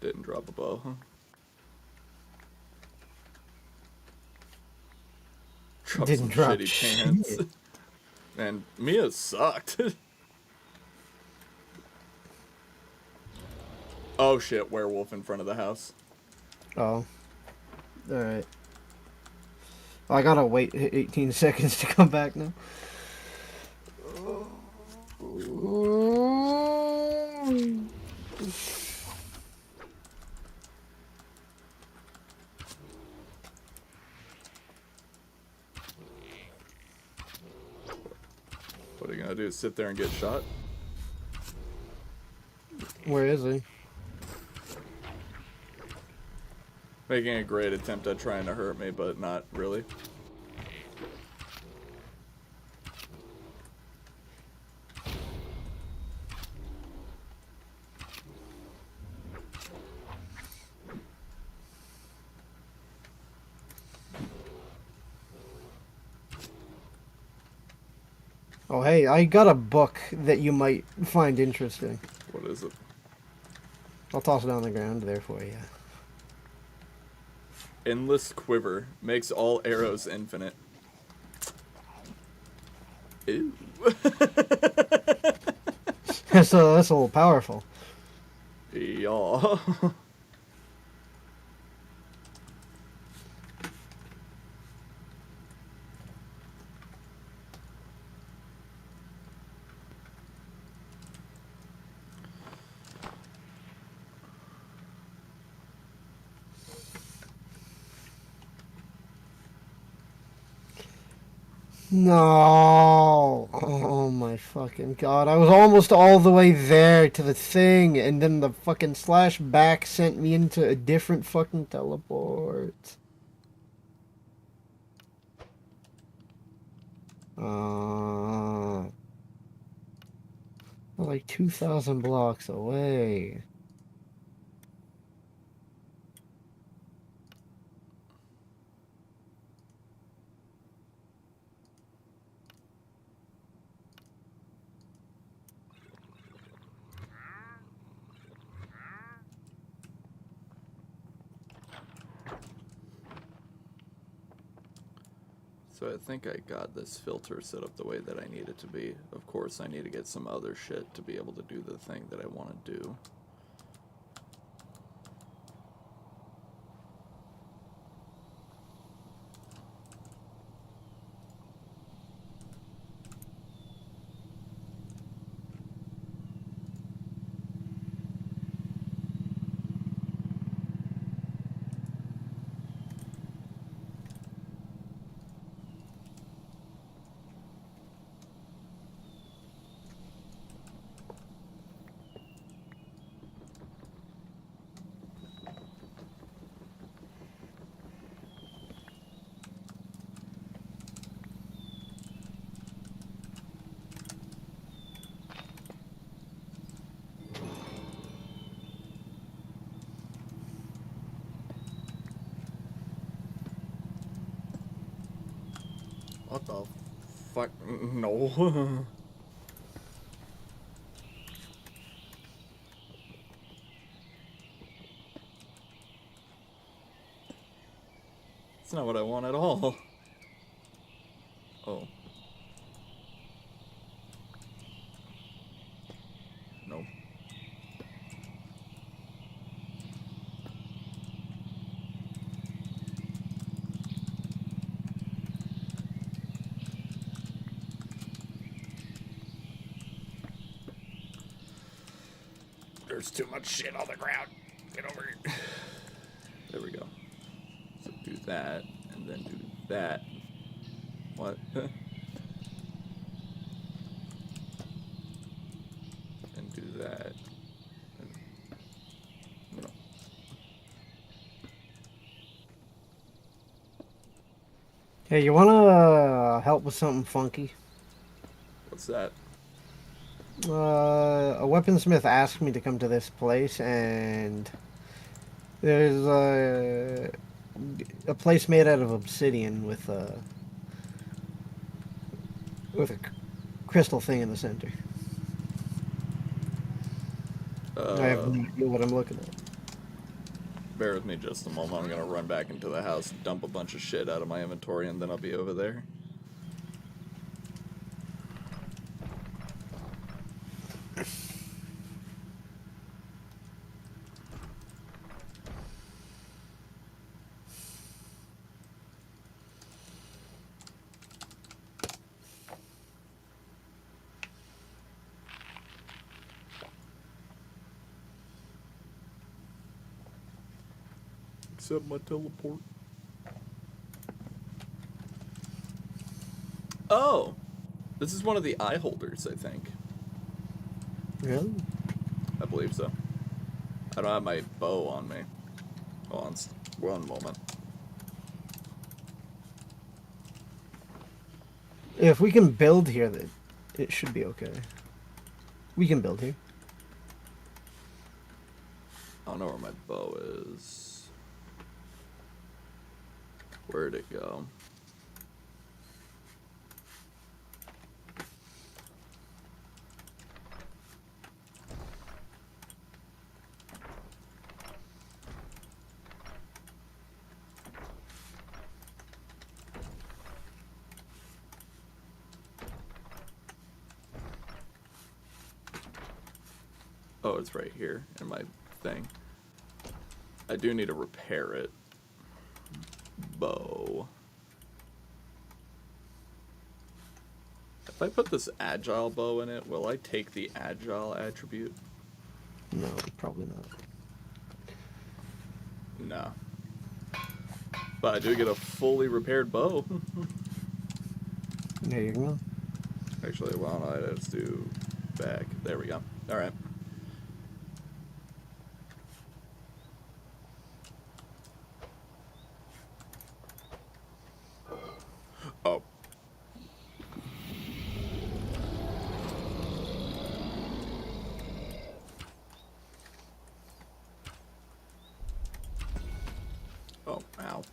Didn't drop a bow, huh? Didn't drop shitty pants. And Mia sucked. Oh shit, werewolf in front of the house. Oh, alright. I gotta wait 18 seconds to come back now. What are you gonna do? Sit there and get shot? Where is he? Making a great attempt at trying to hurt me, but not really. Oh, hey, I got a book that you might find interesting. What is it? I'll toss it on the ground there for you. Endless quiver makes all arrows infinite. Ew. So that's a little powerful. Yeah. No. Oh my fucking god. I was almost all the way there to the thing, and then the fucking slash back sent me into a different fucking teleport. Like 2,000 blocks away. So I think I got this filter set up the way that I need it to be. Of course, I need to get some other shit to be able to do the thing that I want to do. What the fuck? No. It's not what I want at all. Oh. No. There's too much shit on the ground. Get over here. There we go. So do that, and then do that. What? And do that. No. Hey, you wanna help with something funky? What's that? A weaponsmith asked me to come to this place, and there's a place made out of obsidian with a crystal thing in the center. I have no idea what I'm looking at. Bear with me just a moment. I'm gonna run back into the house, dump a bunch of shit out of my inventory, and then I'll be over there. accept my teleport. Oh, this is one of the eye holders, I think. Really? I believe so. I don't have my bow on me. Hold on, one moment. If we can build here, then it should be okay. We can build here. I don't know where my bow is. Where'd it go? Oh, it's right here in my thing. I do need to repair it. Bow. If I put this agile bow in it, will I take the agile attribute? No, probably not. No. But I do get a fully repaired bow. There you go. Actually, why don't I just do back? There we go. Alright. Oh. Oh, ow.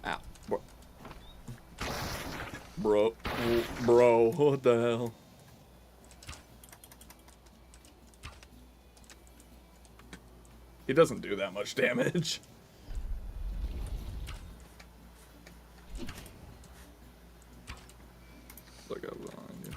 Ow. Bro, what the hell? He doesn't do that much damage. Look up behind you.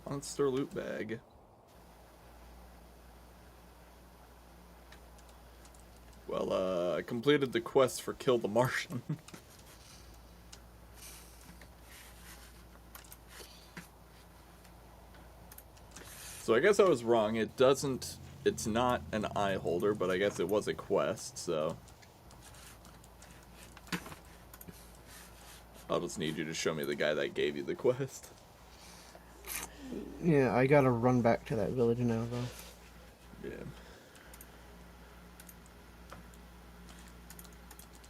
Monster loot bag. Well, I completed the quest for Kill the Martian. So I guess I was wrong. It's not an eye holder, but I guess it was a quest, so. I'll just need you to show me the guy that gave you the quest. Yeah, I gotta run back to that village now, though. Yeah.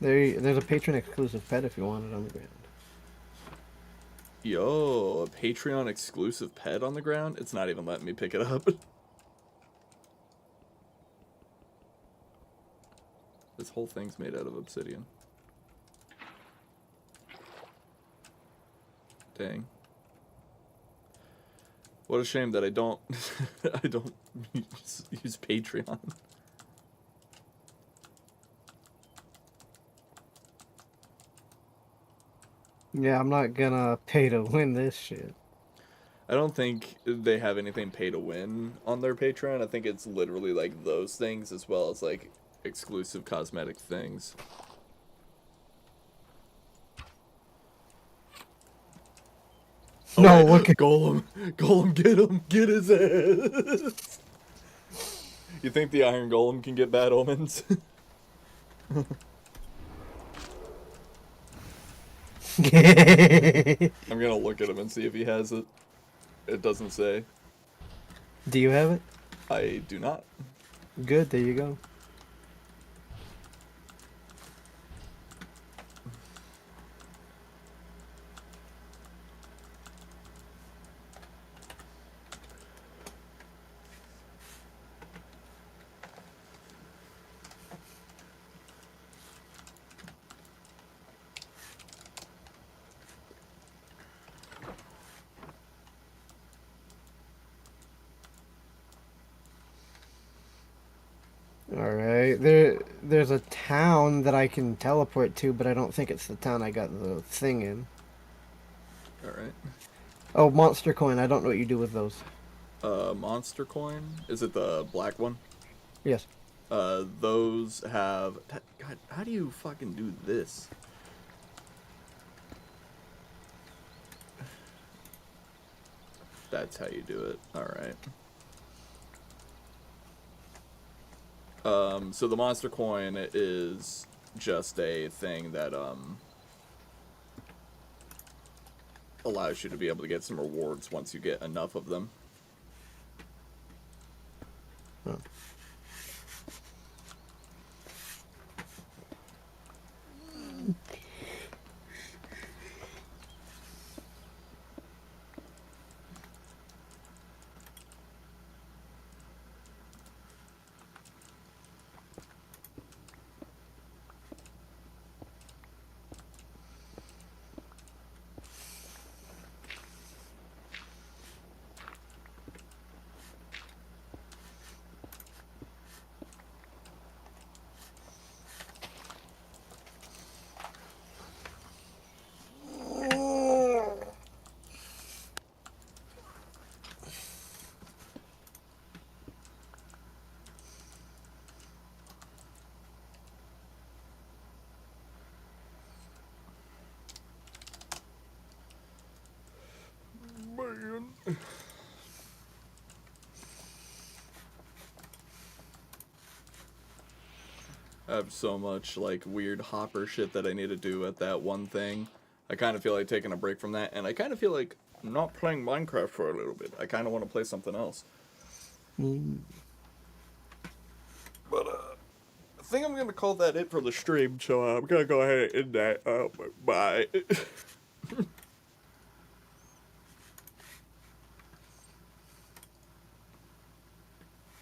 There's a patron exclusive pet if you want it on the ground. Yo, a Patreon exclusive pet on the ground? It's not even letting me pick it up. This whole thing's made out of obsidian. Dang. What a shame that I don't I don't use Patreon. Yeah, I'm not gonna pay to win this shit. I don't think they have anything pay to win on their Patreon. I think it's literally like those things as well as like exclusive cosmetic things. Oh, No, wait. look at Golem, get him, get his ass. You think the Iron Golem can get bad omens? I'm gonna look at him and see if he has it. It doesn't say. Do you have it? I do not. Good, there you go. Alright, there's a town that I can teleport to, but I don't think it's the town I got the thing in. Alright. Oh, monster coin, I don't know what you do with those. Monster coin? Is it the black one? Yes. Those have... God, how do you fucking do this? That's how you do it. Alright. So the monster coin is just a thing that, allows you to be able to get some rewards once you get enough of them. Oh. Man. I have so much, like, weird hopper shit that I need to do at that one thing. I kind of feel like taking a break from that, and I kind of feel like not playing Minecraft for a little bit. I kind of want to play something else. But, I think I'm going to call that it for the stream, so I'm going to go ahead and end that. Bye.